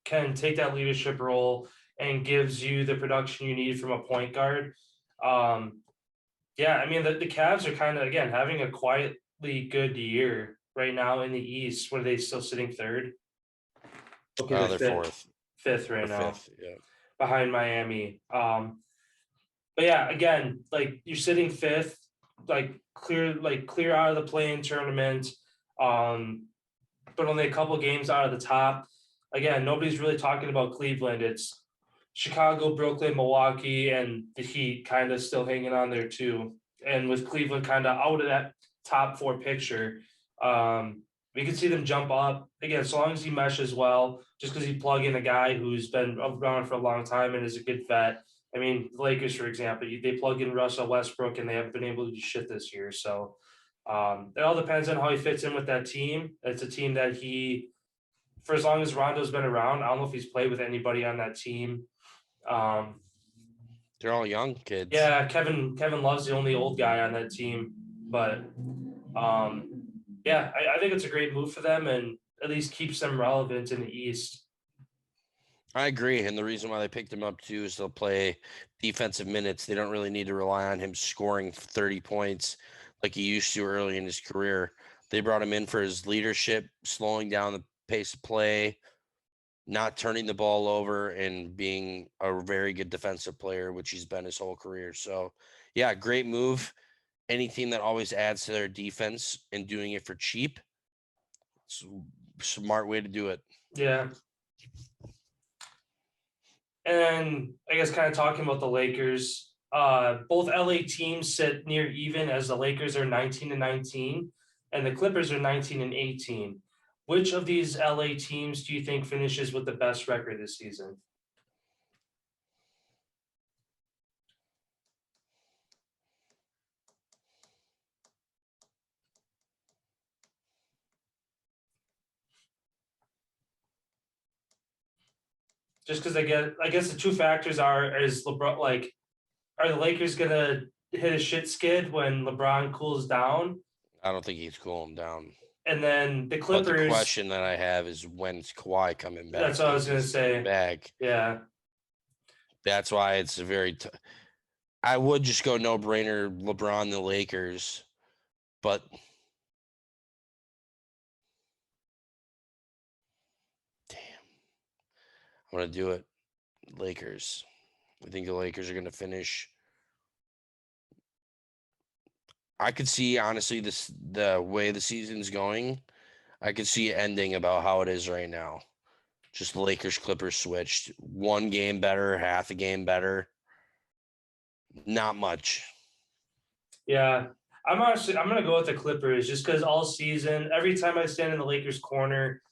can take that leadership role and gives you the production you need from a point guard. Yeah, I mean, the Cavs are kind of, again, having a quietly good year right now in the East. What are they still sitting third? Okay, They're fourth. Fifth right Or now, fifth, yeah. behind Miami. But yeah, again, like you're sitting fifth, clear out of the play-in tournament, but only a couple games out of the top. Again, nobody's really talking about Cleveland. It's Chicago, Brooklyn, Milwaukee, and the Heat kind of still hanging on there too. And with Cleveland kind of out of that top four picture, we could see them jump up again as long as he meshes well. Just because you plug in a guy who's been around for a long time and is a good vet. I mean, the Lakers, for example, they plug in Russell Westbrook and they haven't been able to do shit this year. So it all depends on how he fits in with that team. It's a team that for as long as Rondo's been around, I don't know if he's played with anybody on that team. They're all young kids. Yeah, Kevin Love's the only old guy on that team, but yeah, I think it's a great move for them and at least keeps them relevant in the East. I agree. And the reason why they picked him up too is they'll play defensive minutes. They don't really need to rely on him scoring 30 points like he used to early in his career. They brought him in for his leadership, slowing down the pace of play, not turning the ball over, and being a very good defensive player, which he's been his whole career. So, yeah, great move. Any team that always adds to their defense and doing it for cheap, it's a smart way to do it. Yeah. And I guess kind of talking about the Lakers, both LA teams sit near even as the Lakers are 19-19 and the Clippers are 19-18. Which of these LA teams do you think finishes with the best record this season? Just because I guess the two factors is LeBron, are the Lakers gonna hit a shit skid when LeBron cools down? I don't think he's cooling down. And then the But Clippers. the question that I have is when's Kawhi coming back? That's what I was gonna say. Back. Yeah. That's why it's a very. I would just go no brainer LeBron the Lakers, but damn, I'm gonna do it. Lakers. I think the Lakers are gonna finish. I could see honestly the way the season's going. I could see it ending about how it is right now. Just Lakers Clippers switched. One game better, half a game better. Not much. Yeah. I'm gonna go with the Clippers just because all season, every time I stand in the Lakers corner,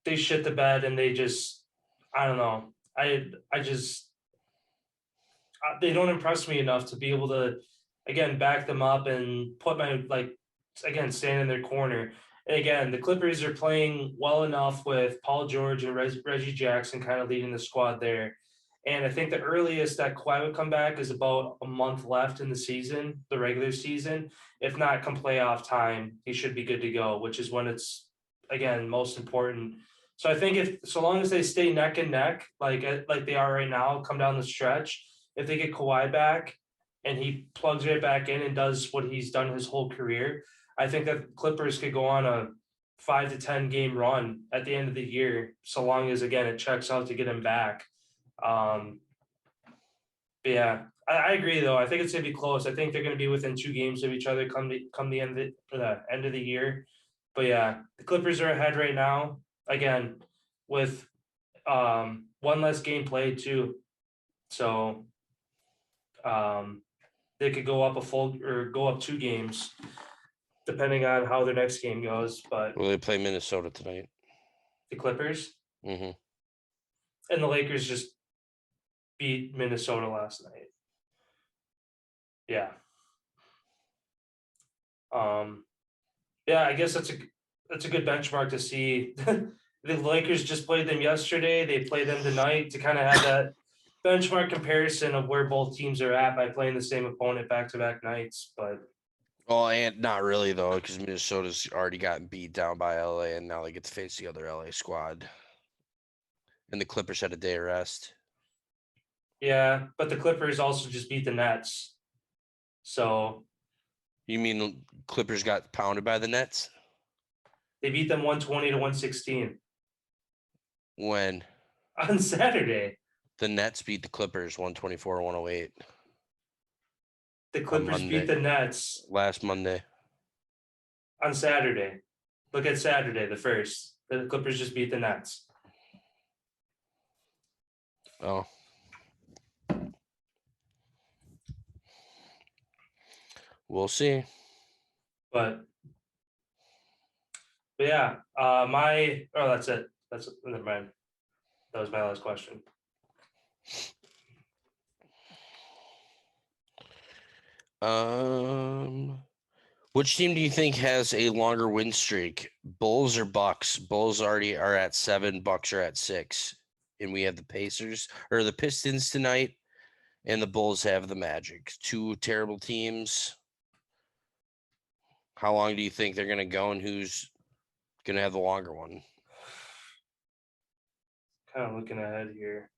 they shit the bed and they just I don't know. They don't impress me enough to be able to again back them up and put my stand in their corner. And again, the Clippers are playing well enough with Paul George and Reggie Jackson kind of leading the squad there. And I think the earliest that Kawhi would come back is about a month left in the season, the regular season. If not come playoff time, he should be good to go, which is when it's again most important. So I think so long as they stay neck and neck like they are right now, come down the stretch. If they get Kawhi back and he plugs right back in and does what he's done his whole career, I think that Clippers could go on a 5 to 10 game run at the end of the year, so long as again it checks out to get him back. But yeah, I agree though. I think it's gonna be close. I think they're gonna be within 2 games of each other come the end of the year. But yeah, the Clippers are ahead right now. Again, with one less game played too. So they could go up go up 2 games, depending on how their next game goes. But Will they play Minnesota tonight? The Clippers Mm-hmm. and the Lakers just beat Minnesota last night. Yeah. Yeah, I guess that's a good benchmark to see. The Lakers just played them yesterday. They play them tonight to kind of have that benchmark comparison of where both teams are at by playing the same opponent back-to-back nights. But Well, and not really though, because Minnesota's already gotten beat down by LA, and now they get to face the other LA squad. And the Clippers had a day of rest. yeah, but the Clippers also just beat the Nets. So You mean the Clippers got pounded by the Nets? they beat them 120 to 116 When on Saturday. the Nets beat the Clippers 124-108 The Clippers beat Monday. the Nets last Monday. on Saturday. Look at Saturday, the first. The Clippers just beat the Nets. Oh. We'll see. But yeah, that's it. Never mind. That was my last question. Which team do you think has a longer win streak? Bulls or Bucks? Bulls already are at 7, Bucks are at 6. And we have the Pistons tonight, and the Bulls have the Magic. 2 terrible teams. How long do you think they're going to go, and who's going to have the longer one? Kind of looking ahead here.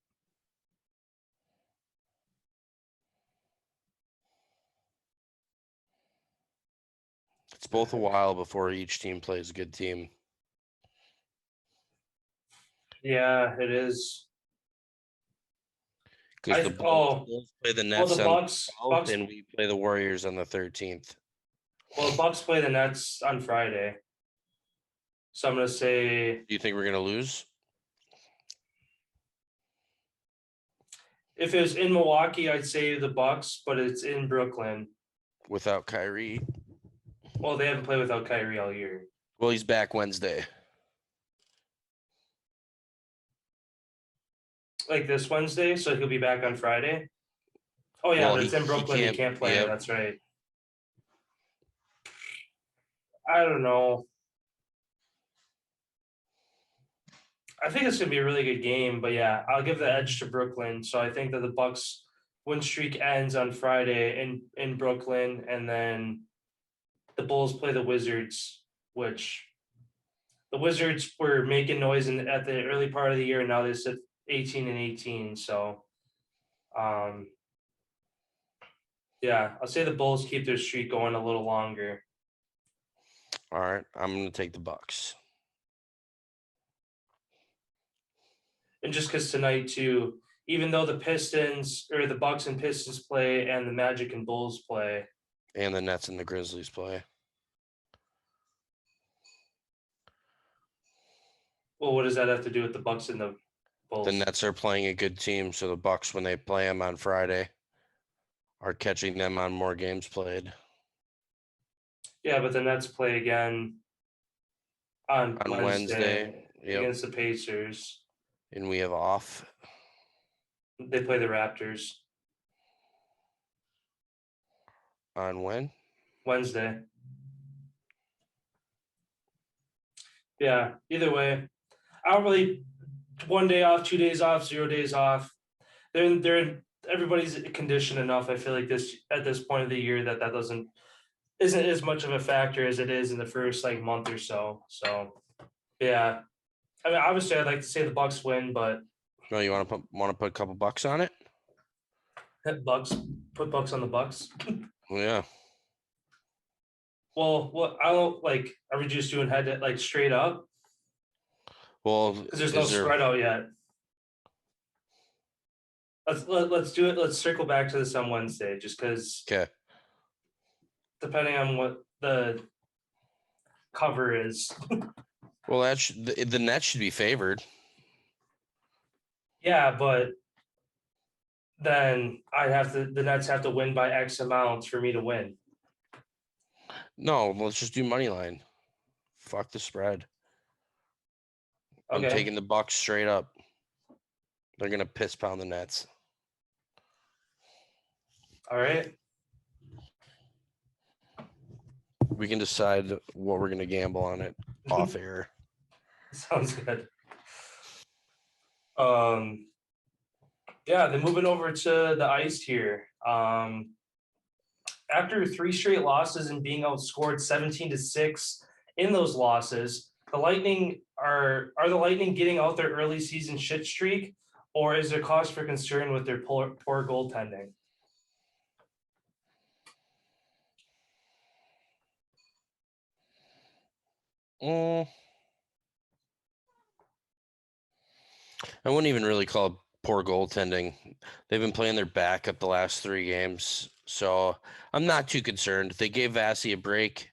It's both a while before each team plays a good team. Yeah, it is. Because the Bulls play the Nets the on Bucks, the 12th, and we play the Warriors on the 13th. Well, the Bucks play the Nets on Friday. So I'm going to say. Do you think we're going to lose? If it was in Milwaukee, I'd say the Bucks, but it's in Brooklyn. Without Kyrie? Well, they haven't played without Kyrie all year. Well, he's back Wednesday. Like this Wednesday, so he'll be back on Friday. Oh yeah, Well, but it's in Brooklyn. He can't play. Yep. That's right. I don't know. I think it's gonna be a really good game, but yeah, I'll give the edge to Brooklyn. So I think that the Bucks win streak ends on Friday in Brooklyn, and then the Bulls play the Wizards, which the Wizards were making noise at the early part of the year, and now they sit 18-18. So, yeah, I'll say the Bulls keep their streak going a little longer. All right, I'm going to take the Bucks. And just because tonight too, even though the Bucks and Pistons play, and the Magic and Bulls play, and the Nets and the Grizzlies play. Well, what does that have to do with the Bucks and the Bulls? The Nets are playing a good team, so the Bucks, when they play them on Friday, are catching them on more games played. Yeah, but the Nets play again on Wednesday against the Pacers. And we have off. They play the Raptors. On when? Wednesday. Yeah, either way. I don't really 1 day off, 2 days off, 0 days off. They're everybody's conditioned enough. I feel like at this point of the year that isn't as much of a factor as it is in the first month or so. So yeah. I mean, obviously I'd like to say the Bucks win, but No, you want to put a couple bucks on it? put Bucks on the Bucks. Yeah. Well, what I don't are we just doing head straight up? Well, Because there's no spread out yet. Let's do it. Let's circle back to this on Wednesday, just because. Okay. Depending on what the cover is. Well, the Nets should be favored. Yeah, but then the Nets have to win by X amount for me to win. No, let's just do money line. Fuck the spread. Okay. I'm taking the Bucks straight up. They're gonna piss pound the Nets. All right. We can decide what we're going to gamble on it off air. Sounds good. Yeah, then moving over to the ice here. After 3 straight losses and being outscored 17-6 in those losses, the Lightning are the Lightning getting out their early season shit streak, or is there cause for concern with their poor goaltending? I wouldn't even really call it poor goaltending. They've been playing their backup the last 3 games, so I'm not too concerned. They gave Vasi a break.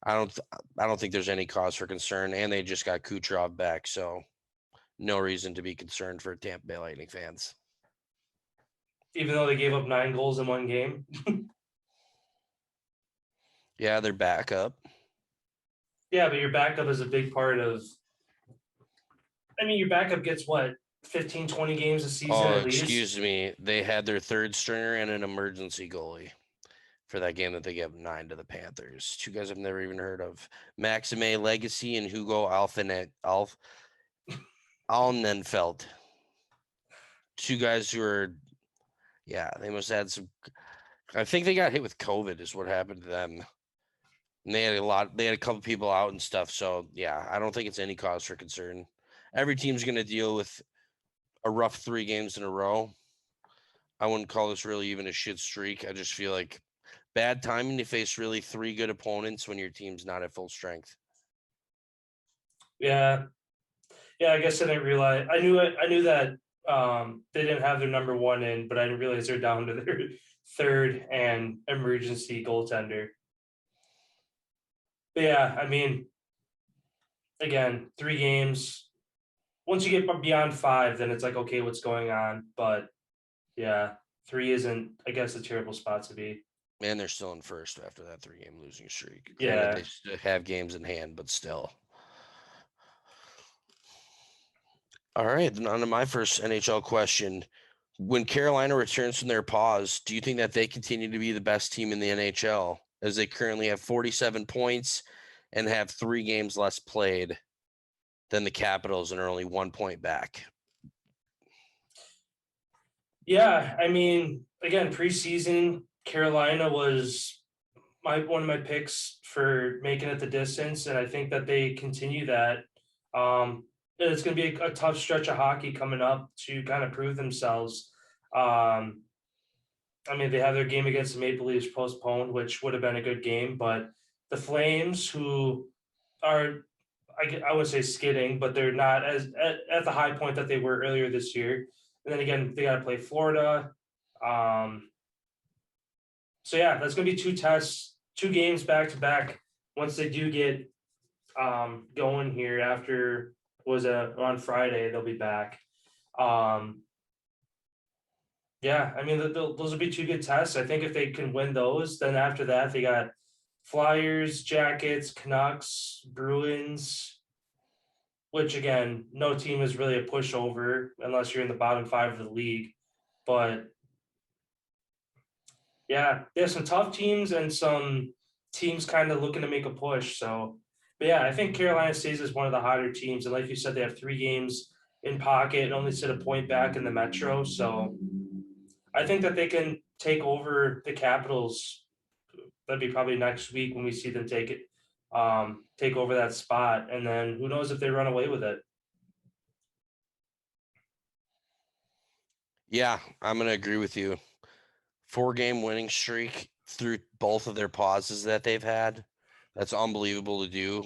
I don't think there's any cause for concern, and they just got Kucherov back, so no reason to be concerned for Tampa Bay Lightning fans. Even though they gave up 9 goals in one game. Yeah, they're back up. Yeah, but your backup is a big part of. I mean, your backup gets what, 15, 20 games a season at least? Excuse me. They had their 3rd stringer and an emergency goalie for that game that they gave 9 to the Panthers. 2 guys I've never even heard of. Maxime Legacy and Hugo Alnenfeld. 2 guys who are, they must have had some. I think they got hit with COVID is what happened to them. And they had a couple people out and stuff. So I don't think it's any cause for concern. Every team's going to deal with a rough 3 games in a row. I wouldn't call this really even a shit streak. I just feel like bad timing to face really 3 good opponents when your team's not at full strength. Yeah. I guess I didn't realize. I knew that they didn't have their number 1 in, but I didn't realize they're down to their 3rd and emergency goaltender. But I mean, again, 3 games. Once you get beyond 5, then it's like, okay, what's going on? But 3 isn't, I guess, a terrible spot to be. And they're still in first after that 3-game losing streak. Yeah. Granted, they still have games in hand, but still. All right, then on to my first NHL question. When Carolina returns from their pause, do you think that they continue to be the best team in the NHL, as they currently have 47 points and have 3 games less played than the Capitals and are only 1 point back? Yeah, I mean, again, preseason, Carolina was one of my picks for making it the distance, and I think that they continue that. It's going to be a tough stretch of hockey coming up to kind of prove themselves. I mean, they have their game against the Maple Leafs postponed, which would have been a good game, but the Flames, who are, I would say skidding, but they're not as at the high point that they were earlier this year. And then again, they got to play Florida. So that's going to be 2 tests, 2 games back to back. Once they do get going here after on Friday, they'll be back. I mean, those will be 2 good tests. I think if they can win those, then after that they got Flyers, Jackets, Canucks, Bruins, which again, no team is really a pushover unless you're in the bottom 5 of the league. But there's some tough teams and some teams kind of looking to make a push. So, but I think Carolina stays as one of the hotter teams. And like you said, they have 3 games in pocket and only sit a point back in the Metro. So I think that they can take over the Capitals. That'd be probably next week when we see them take over that spot. And then who knows if they run away with it. Yeah, I'm going to agree with you. 4-game winning streak through both of their pauses that they've had. That's unbelievable to do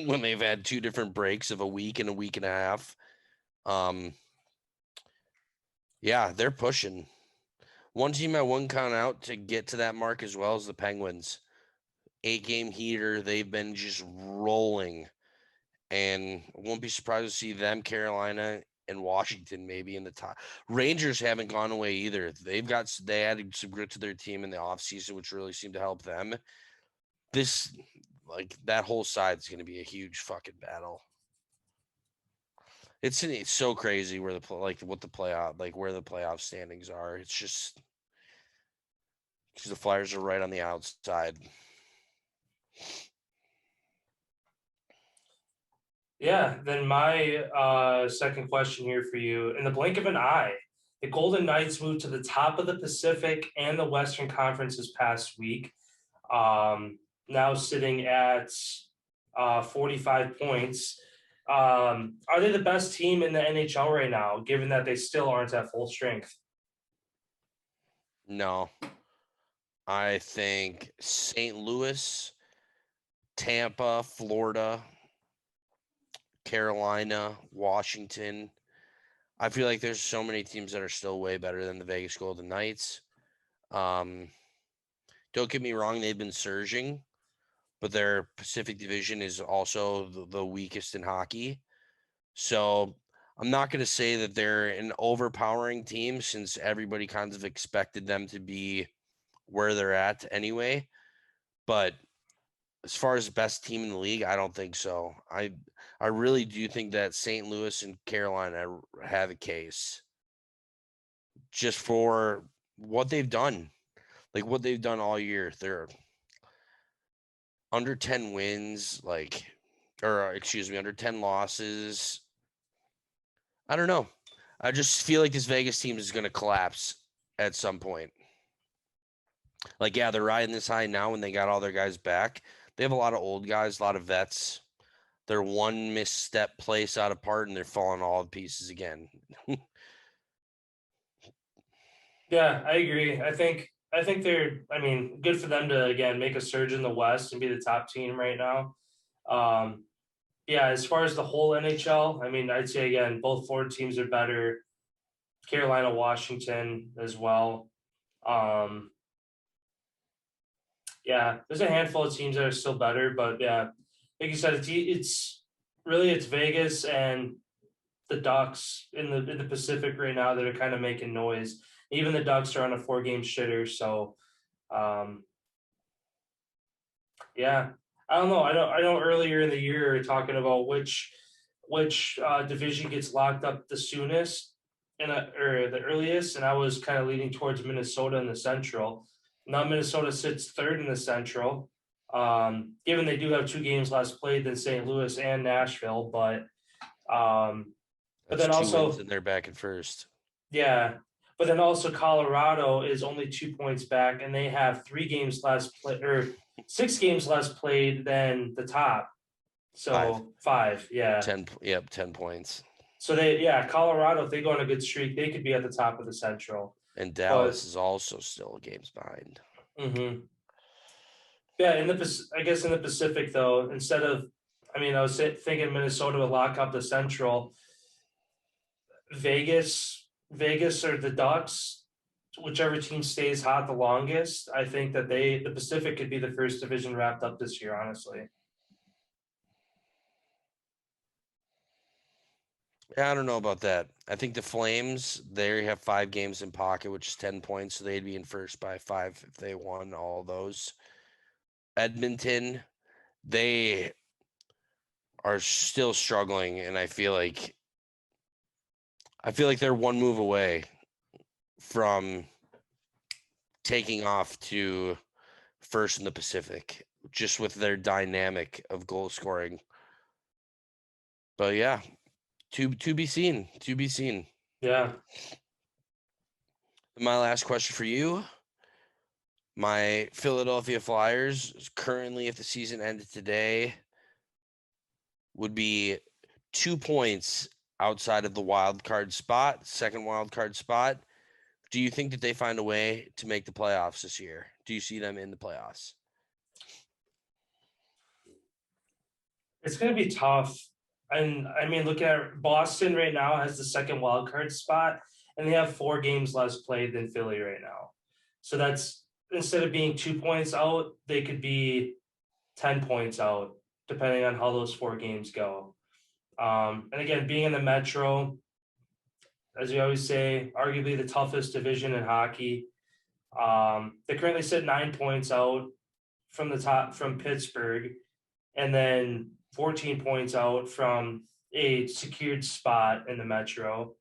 when they've had 2 different breaks of a week and a week and a half. They're pushing. One team I wouldn't count out to get to that mark as well as the Penguins. 8-game heater. They've been just rolling. And I won't be surprised to see them, Carolina, and Washington maybe in the top. Rangers haven't gone away either. They added some grit to their team in the offseason, which really seemed to help them. That whole side is going to be a huge fucking battle. It's so crazy where where the playoff standings are. It's just because the Flyers are right on the outside. Yeah, then my second question here for you. In the blink of an eye, the Golden Knights moved to the top of the Pacific and the Western Conference this past week. Now sitting at 45 points. Are they the best team in the NHL right now, given that they still aren't at full strength? No. I think St. Louis, Tampa, Florida, Carolina, Washington. I feel like there's so many teams that are still way better than the Vegas Golden Knights. Don't get me wrong, they've been surging, but their Pacific Division is also the weakest in hockey. So I'm not going to say that they're an overpowering team since everybody kind of expected them to be where they're at anyway. But as far as the best team in the league, I don't think so. I really do think that St. Louis and Carolina have a case just for what they've done. Like what they've done all year. They're under 10 wins, under 10 losses. I don't know. I just feel like this Vegas team is going to collapse at some point. Like, yeah, they're riding this high now when they got all their guys back. They have a lot of old guys, a lot of vets. They're one misstep place out of part, and they're falling all to pieces again. Yeah, I agree. I think they're, good for them to, again, make a surge in the West and be the top team right now. Yeah, as far as the whole NHL, I'd say, again, both Florida teams are better. Carolina, Washington as well. Yeah, there's a handful of teams that are still better, but yeah, like you said, it's Vegas and the Ducks in the Pacific right now that are kind of making noise. Even the Ducks are on a 4-game shitter, so yeah, I don't know. I know earlier in the year we were talking about which division gets locked up the soonest or the earliest, and I was kind of leaning towards Minnesota in the Central. Now Minnesota sits third in the Central, given they do have 2 games less played than St. Louis and Nashville, but then 2 also wins and they're back at first. yeah, but then also Colorado is only 2 points back, and they have 3 games less play or 6 games less played than the top. So 5, yeah. 10 points. So Colorado, if they go on a good streak, they could be at the top of the Central. And Dallas is also still games behind. Mm-hmm. Yeah, in the Pacific though, instead of, I was thinking Minnesota would lock up the Central. Vegas or the Ducks, whichever team stays hot the longest, I think that the Pacific could be the first division wrapped up this year, honestly. Yeah, I don't know about that. I think the Flames, they have 5 games in pocket, which is 10 points, so they'd be in first by 5 if they won all those. Edmonton, they are still struggling, and I feel like they're one move away from taking off to first in the Pacific, just with their dynamic of goal scoring. But yeah, to be seen. Yeah. My last question for you. My Philadelphia Flyers, currently, if the season ended today, would be 2 points outside of the second wild card spot. Do you think that they find a way to make the playoffs this year? Do you see them in the playoffs? It's going to be tough. And look at Boston right now has the second wild card spot, and they have 4 games less played than Philly right now. So that's, instead of being 2 points out, they could be 10 points out, depending on how those 4 games go. And again, being in the Metro, as you always say, arguably the toughest division in hockey. They currently sit 9 points out from Pittsburgh, and then 14 points out from a secured spot in the Metro.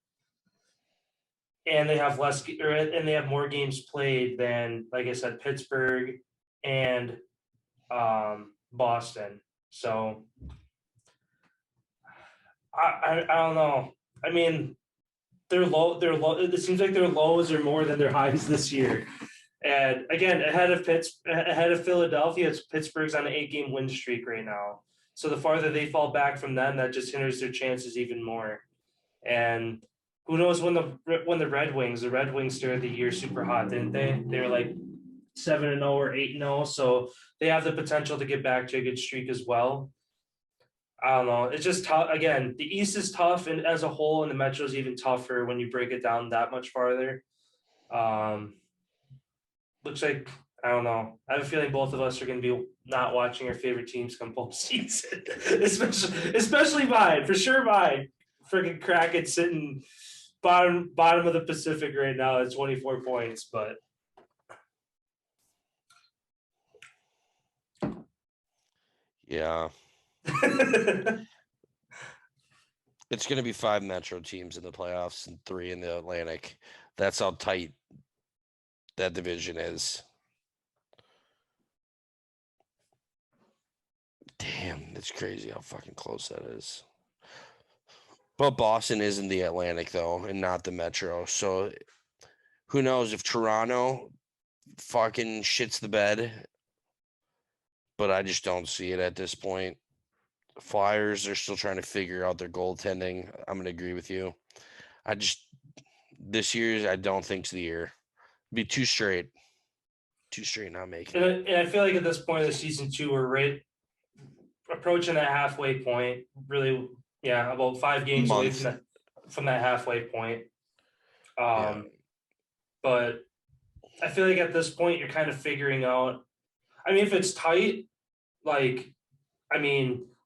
and they have and they have more games played than, like I said, Pittsburgh and Boston. So I don't know. I mean, they're low. They're low. It seems like their lows are more than their highs this year. And again, ahead of Philadelphia, Pittsburgh's on an 8-game win streak right now. So the farther they fall back from them, that just hinders their chances even more. And who knows when the Red Wings started the year super hot, didn't they? They were like 7-0 or 8-0, so they have the potential to get back to a good streak as well. I don't know. It's just tough. Again, the East is tough, and as a whole, and the Metro is even tougher when you break it down that much farther. Looks like, I don't know. I have a feeling both of us are going to be not watching our favorite teams come postseason, especially mine, for sure. Mine, freaking Kraken sitting bottom of the Pacific right now at 24 points, but. Yeah. It's going to be 5 Metro teams in the playoffs and 3 in the Atlantic. That's how tight that division is. Damn, it's crazy how fucking close that is. But Boston is in the Atlantic, though, and not the Metro. So who knows if Toronto fucking shits the bed. But I just don't see it at this point. Flyers are still trying to figure out their goaltending. I'm going to agree with you. This year, I don't think's the year. Be too straight not making it. And I feel like at this point of the season, too, we're right approaching that halfway point. Really, yeah, about 5 games away from that halfway point. Yeah. But I feel like at this point, you're kind of figuring out. I mean, if it's tight, like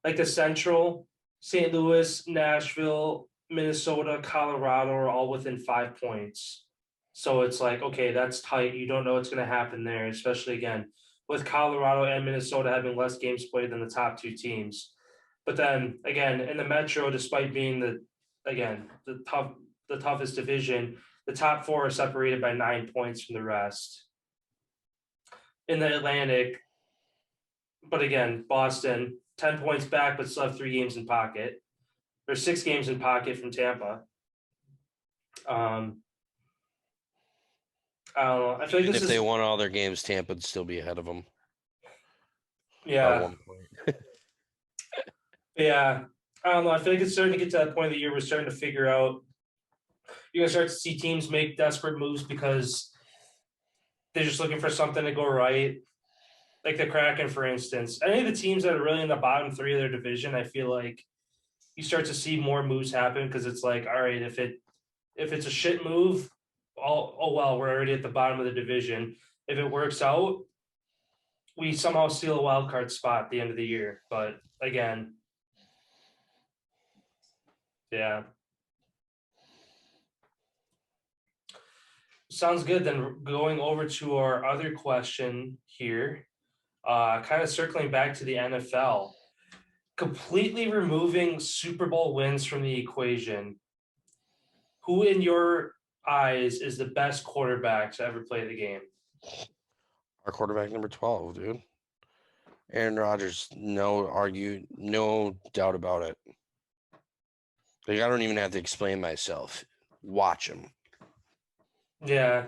the Central, St. Louis, Nashville, Minnesota, Colorado are all within 5 points. So it's like, okay, that's tight. You don't know what's going to happen there, especially, again, with Colorado and Minnesota having less games played than the top 2 teams. But then, again, in the Metro, despite being the toughest division, the top 4 are separated by 9 points from the rest. In the Atlantic, but again, Boston, 10 points back, but still have 3 games in pocket. There's 6 games in pocket from Tampa. I don't know. I feel like if they won all their games, Tampa would still be ahead of them. Yeah. By 1 point. Yeah. I don't know. I feel like it's starting to get to that point of the year we're starting to figure out. You're going to start to see teams make desperate moves because they're just looking for something to go right. Like the Kraken, for instance. Any of the teams that are really in the bottom 3 of their division, I feel like you start to see more moves happen because it's like, all right, if it's a shit move, oh well, we're already at the bottom of the division. If it works out, we somehow steal a wild card spot at the end of the year. But again, yeah. Sounds good. Then going over to our other question here, kind of circling back to the NFL, completely removing Super Bowl wins from the equation. Who, in your eyes, is the best quarterback to ever play the game? Our quarterback number 12, dude. Aaron Rodgers, no doubt about it. Like, I don't even have to explain myself. Watch him. Yeah,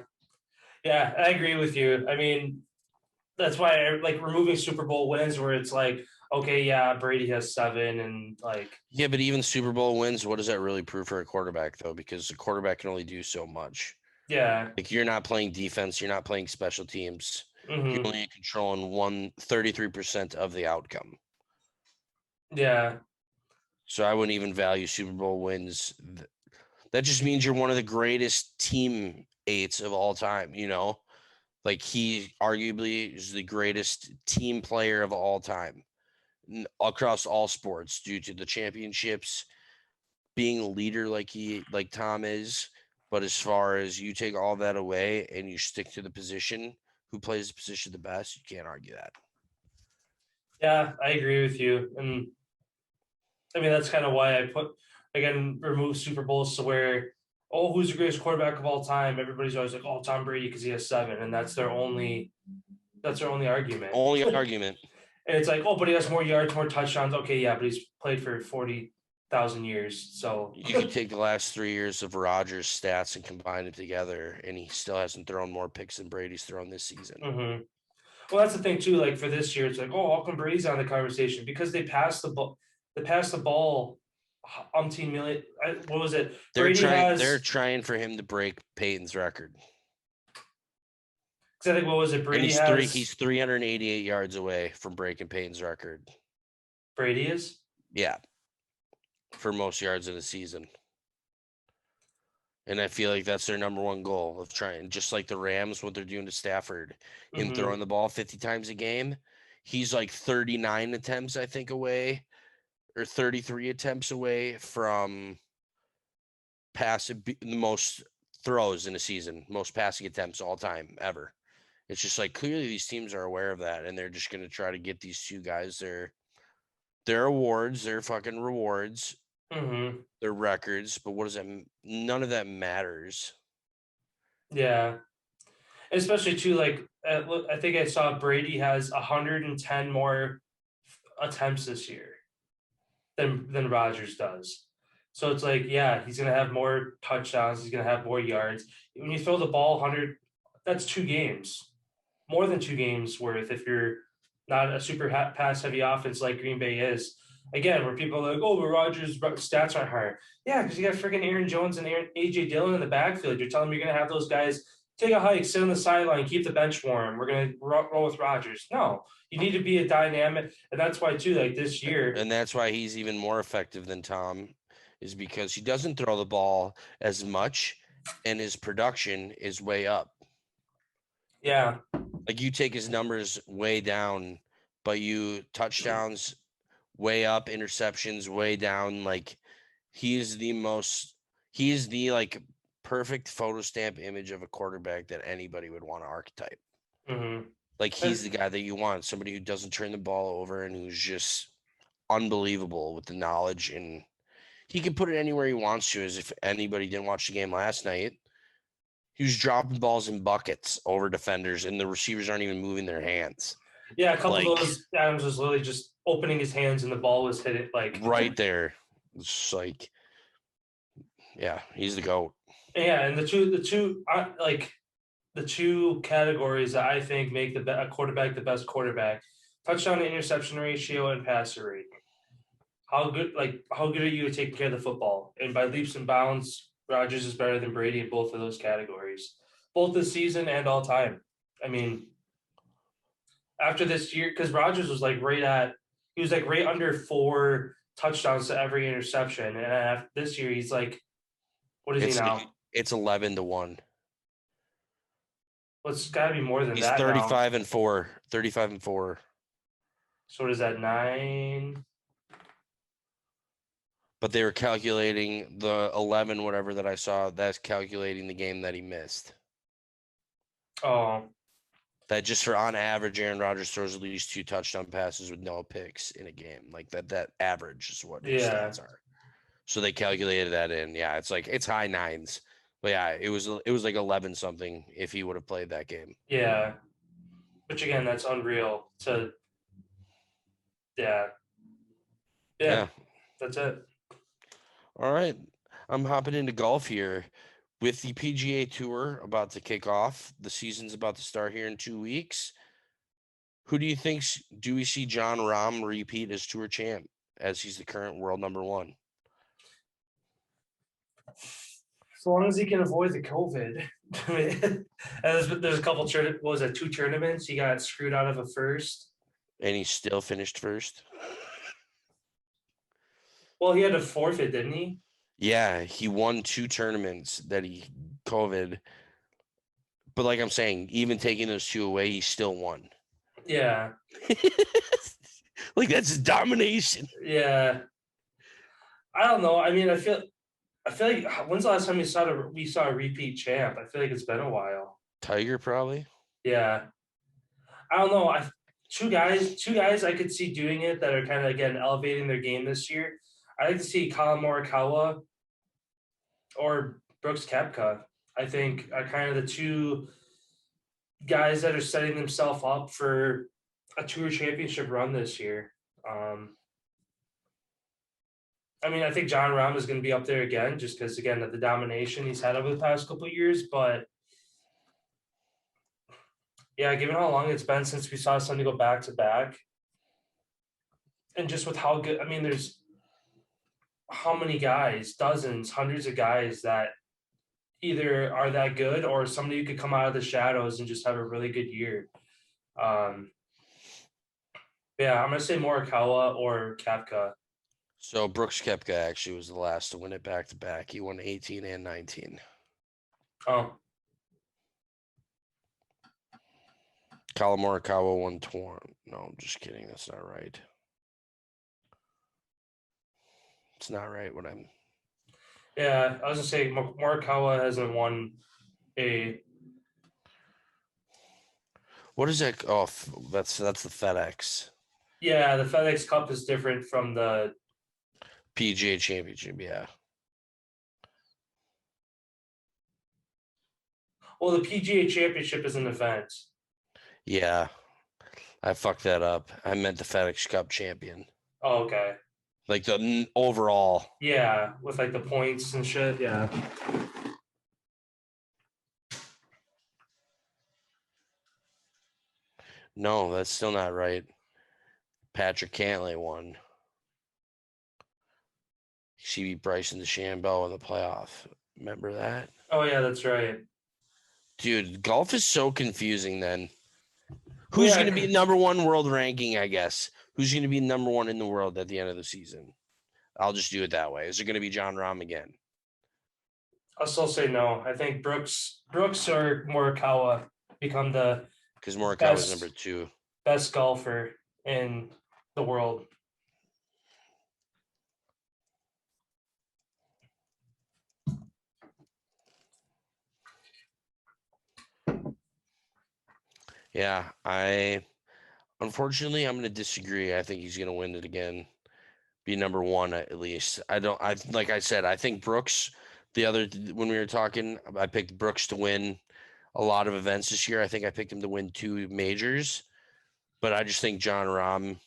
I agree with you. I mean, that's why I like removing Super Bowl wins where it's like, okay, yeah, Brady has 7 and like. Yeah, but even Super Bowl wins, what does that really prove for a quarterback, though? Because a quarterback can only do so much. Yeah. Like, you're not playing defense. You're not playing special teams. Mm-hmm. You're only controlling 33% of the outcome. Yeah. So I wouldn't even value Super Bowl wins. That just means you're one of the greatest teammates of all time, you know? Like, he arguably is the greatest team player of all time across all sports due to the championships, being a leader like Tom is. But as far as you take all that away and you stick to the position, who plays the position the best, you can't argue that. Yeah, I agree with you. And I mean, that's kind of why I remove Super Bowls to where, oh, who's the greatest quarterback of all time? Everybody's always like, oh, Tom Brady because he has 7, and that's their only argument. Only argument. And it's like, oh, but he has more yards, more touchdowns. Okay, yeah, but he's played for 40,000 years. So You could take the last 3 years of Rodgers' stats and combine them together, and he still hasn't thrown more picks than Brady's thrown this season. Mm-hmm. Well, that's the thing too. Like for this year, it's like, oh, how come Brady's on the conversation? Because they passed the ball. They passed the ball. Umpteen million. What was it? They're trying for him to break Peyton's record. I think what was it? Brady he's 388 yards away from breaking Peyton's record. Brady is? Yeah. For most yards in a season. And I feel like that's their number one goal of trying, just like the Rams, what they're doing to Stafford in throwing the ball 50 times a game. He's like 39 attempts, I think, away, or 33 attempts away from the most throws in a season, most passing attempts all time ever. It's just like clearly these teams are aware of that, and they're just going to try to get these two guys their awards, their fucking rewards, their records. But what does that? None of that matters. Yeah, especially too. Like I think I saw Brady has 110 more attempts this year than Rodgers does. So it's like, yeah, he's gonna have more touchdowns. He's gonna have more yards. When you throw the ball 100, that's 2 games. More than 2 games worth if you're not a super pass-heavy offense like Green Bay is. Again, where people are like, oh, but Rodgers' stats aren't higher. Yeah, because you got freaking Aaron Jones and A.J. Dillon in the backfield. You're telling me you're going to have those guys take a hike, sit on the sideline, keep the bench warm. We're going to roll with Rodgers. No, you need to be a dynamic. And that's why, too, like this year. And that's why he's even more effective than Tom, is because he doesn't throw the ball as much and his production is way up. Yeah. Like you take his numbers way down, but you touchdowns way up, interceptions way down. Like he's the like perfect photo stamp image of a quarterback that anybody would want to archetype. Like he's the guy that you want, somebody who doesn't turn the ball over and who's just unbelievable with the knowledge, and he can put it anywhere he wants to. As if anybody didn't watch the game last night, he was dropping balls in buckets over defenders, and the receivers aren't even moving their hands. Yeah, a couple of those, Adams was literally just opening his hands, and the ball was hit it like right there. It's like, yeah, he's the GOAT. Yeah, and the two categories that I think make a quarterback the best quarterback: touchdown to interception ratio and passer rate. How good are you at taking care of the football? And by leaps and bounds, Rodgers is better than Brady in both of those categories, both this season and all time. I mean, after this year, because Rodgers was he was right under 4 touchdowns to every interception, and after this year, he's like, what is he now? It's 11-1. Well, it's got to be more than he's that. 35 and 4. 35 and 4. So what is that, 9? But they were calculating the 11, whatever that I saw. That's calculating the game that he missed. Oh. That just for on average, Aaron Rodgers throws at least 2 touchdown passes with no picks in a game. Like that average is what his stats are. So they calculated that in. Yeah, it's high 9s. But yeah, it was like 11 something if he would have played that game. Yeah. Which again, that's unreal to Yeah. That's it. All right. I'm hopping into golf here. With the PGA Tour about to kick off, the season's about to start here in 2 weeks. Who do you think? Do we see Jon Rahm repeat as Tour champ, as he's the current world number 1? As long as he can avoid the COVID. And there's a couple 2 tournaments. He got screwed out of a first. And he still finished first. Well, he had to forfeit, didn't he? Yeah, he won 2 tournaments that he COVID. But like I'm saying, even taking those 2 away, he still won. Yeah. Like that's domination. Yeah. I don't know. I mean, I feel like when's the last time we saw a repeat champ? I feel like it's been a while. Tiger probably. Yeah. I don't know. Two guys I could see doing it that are kind of again elevating their game this year. I'd like to see Collin Morikawa or Brooks Koepka. I think are kind of the two guys that are setting themselves up for a tour championship run this year. I mean, I think John Rahm is going to be up there again, just because, again, of the domination he's had over the past couple of years. But yeah, given how long it's been since we saw somebody go back to back, and just with how good, I mean, there's how many guys, dozens, hundreds of guys that either are that good or somebody who could come out of the shadows and just have a really good year. Yeah, I'm going to say Morikawa or Koepka. So Brooks Koepka actually was the last to win it back to back. He won 18 and 19. Oh, Collin Morikawa won 20. No, I'm just kidding. That's not right. It's not right what I'm. yeah, I was going to say Morikawa hasn't won a. What is that? Oh, that's the FedEx Yeah, the FedEx Cup is different from the. PGA Championship. Yeah. Well, the PGA Championship is an event. Yeah. I fucked that up. I meant the FedEx Cup champion. Oh, okay. Like the overall. Yeah, with like the points and shit. Yeah. No, that's still not right. Patrick Cantlay won. She beat Bryson DeChambeau in the playoff. Remember that? Oh, yeah, that's right. Dude, golf is so confusing then. Who's Yeah. going to be number one world ranking, I guess? Who's going to be number one in the world at the end of the season? I'll just do it that way. Is it going to be John Rahm again? I'll still say no. I think Brooks or Morikawa become the Because Morikawa Best. is number 2. best golfer in the world. Yeah, unfortunately, I'm going to disagree. I think he's going to win it again. Be number 1 at least. Like I said, I think Brooks, when we were talking, I picked Brooks to win a lot of events this year. I think I picked him to win 2 majors, but I just think John Rahm,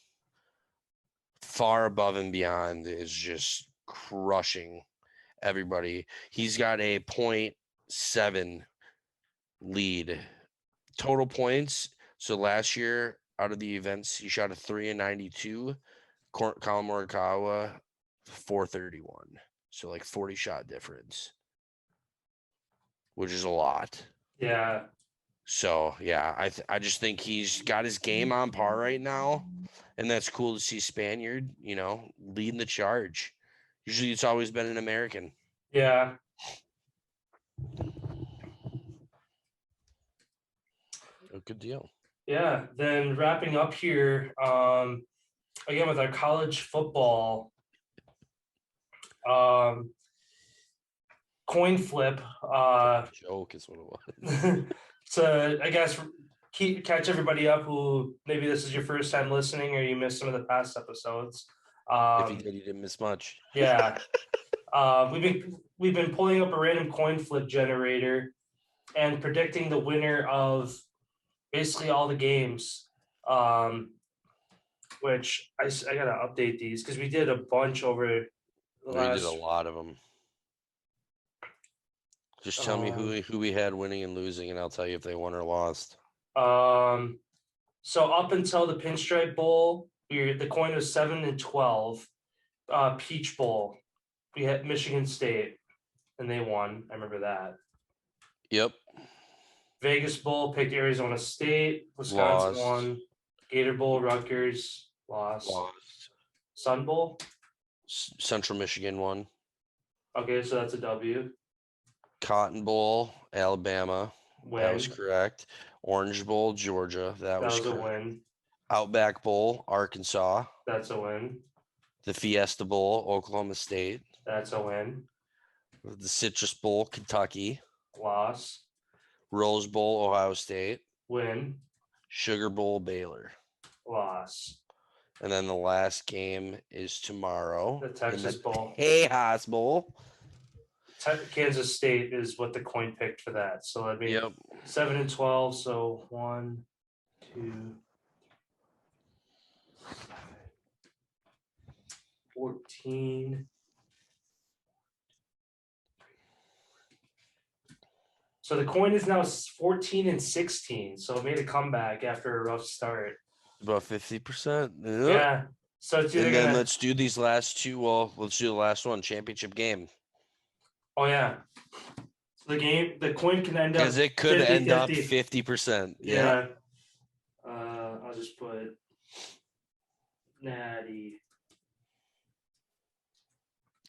far above and beyond, is just crushing everybody. He's got a 0.7 lead total points. So last year, out of the events, he shot a 3 and 92. Collin Morikawa, 431. So like 40 shot difference, which is a lot. Yeah. So yeah, I just think he's got his game on par right now, and that's cool to see Spaniard, leading the charge. Usually it's always been an American. Yeah. A good deal. Yeah. Then wrapping up here, again with our college football, coin flip. Joke is what it was. So I guess catch everybody up who maybe this is your first time listening or you missed some of the past episodes. If you did, you didn't miss much. Yeah. We've been pulling up a random coin flip generator and predicting the winner of basically all the games. Which I gotta update these because we did a bunch over the We did a lot of them. Just tell me who we had winning and losing, and I'll tell you if they won or lost. So up until the Pinstripe Bowl, the coin was 7 and 12. Peach Bowl, we had Michigan State, and they won. I remember that. Yep. Vegas Bowl picked Arizona State. Wisconsin won. Gator Bowl, Rutgers lost. Sun Bowl. Central Michigan won. Okay, so that's a W. Cotton Bowl, Alabama. Win. That was correct. Orange Bowl, Georgia. That was a correct. win. Outback Bowl, Arkansas. That's a win. The Fiesta Bowl, Oklahoma State. That's a win. The Citrus Bowl, Kentucky. Loss. Rose Bowl, Ohio State. Win. Sugar Bowl, Baylor. Loss. And then the last game is tomorrow. The Texas Bowl. Tejas Bowl. Kansas State is what the coin picked for that. So that'd be 7 and 12. So 1, 2, 14. So the coin is now 14 and 16. So it made a comeback after a rough start. About 50%. Yeah. So it's either and then let's do these last two. Well, let's do the last one, championship game. Oh yeah. So the coin can end up because it could 50, end up 50. 50%. Yeah. I'll just put Natty.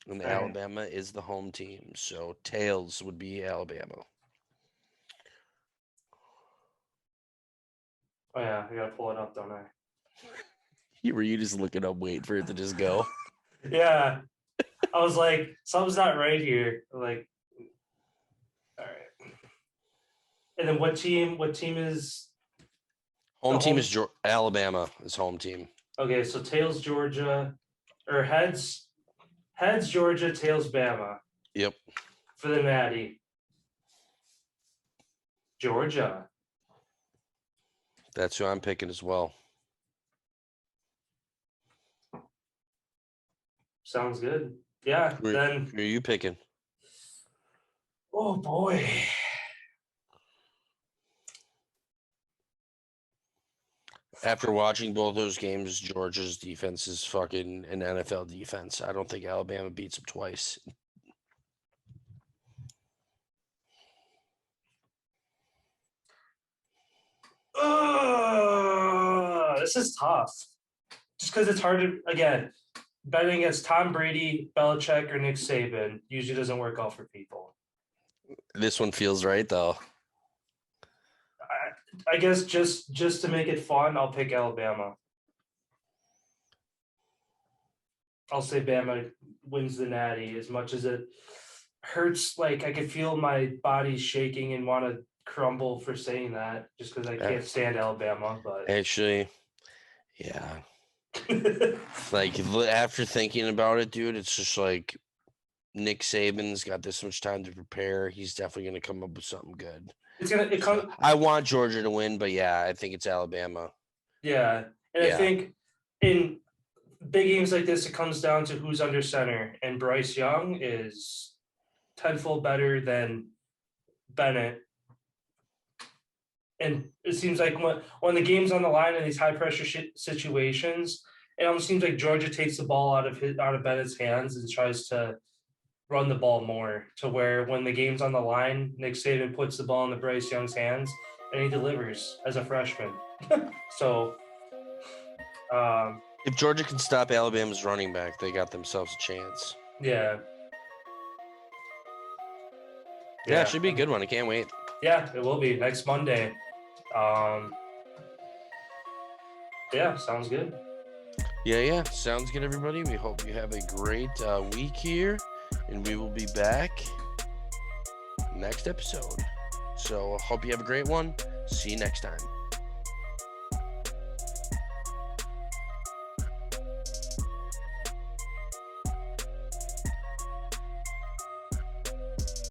And Alabama is the home team, so tails would be Alabama. Oh yeah, I gotta pull it up, don't I? Were you just looking up, wait for it to just go? Yeah. I was like, something's not right here. Like, all right. And then what team is Home team is Alabama is home team. okay, so tails Georgia or heads Georgia, tails Bama. Yep. For the Natty. Georgia. That's who I'm picking as well. Sounds good. Yeah. Who are you picking? Oh boy. After watching both those games, Georgia's defense is fucking an NFL defense. I don't think Alabama beats them twice. This is tough. Just because it's hard to, again, betting against Tom Brady, Belichick, or Nick Saban usually doesn't work out for people. This one feels right, though. I guess just to make it fun, I'll pick Alabama. I'll say Bama wins the Natty as much as it hurts. Like, I could feel my body shaking and want to crumble for saying that just because I can't stand Alabama. But actually, yeah. Like, after thinking about it, dude, it's just like Nick Saban's got this much time to prepare. He's definitely going to come up with something good. I want Georgia to win, but yeah, I think it's Alabama. Yeah. And I think in big games like this, it comes down to who's under center. And Bryce Young is tenfold better than Bennett. And it seems like when the game's on the line in these high pressure situations, it almost seems like Georgia takes the ball out of Bennett's hands and tries to run the ball more, to where when the game's on the line, Nick Saban puts the ball in Bryce Young's hands and he delivers as a freshman. So if Georgia can stop Alabama's running back, they got themselves a chance. Yeah, it should be a good one. I can't wait. Yeah, it will be next Monday. Yeah, sounds good. Yeah, sounds good, everybody. We hope you have a great week here, and we will be back next episode. So hope you have a great one. See you next time.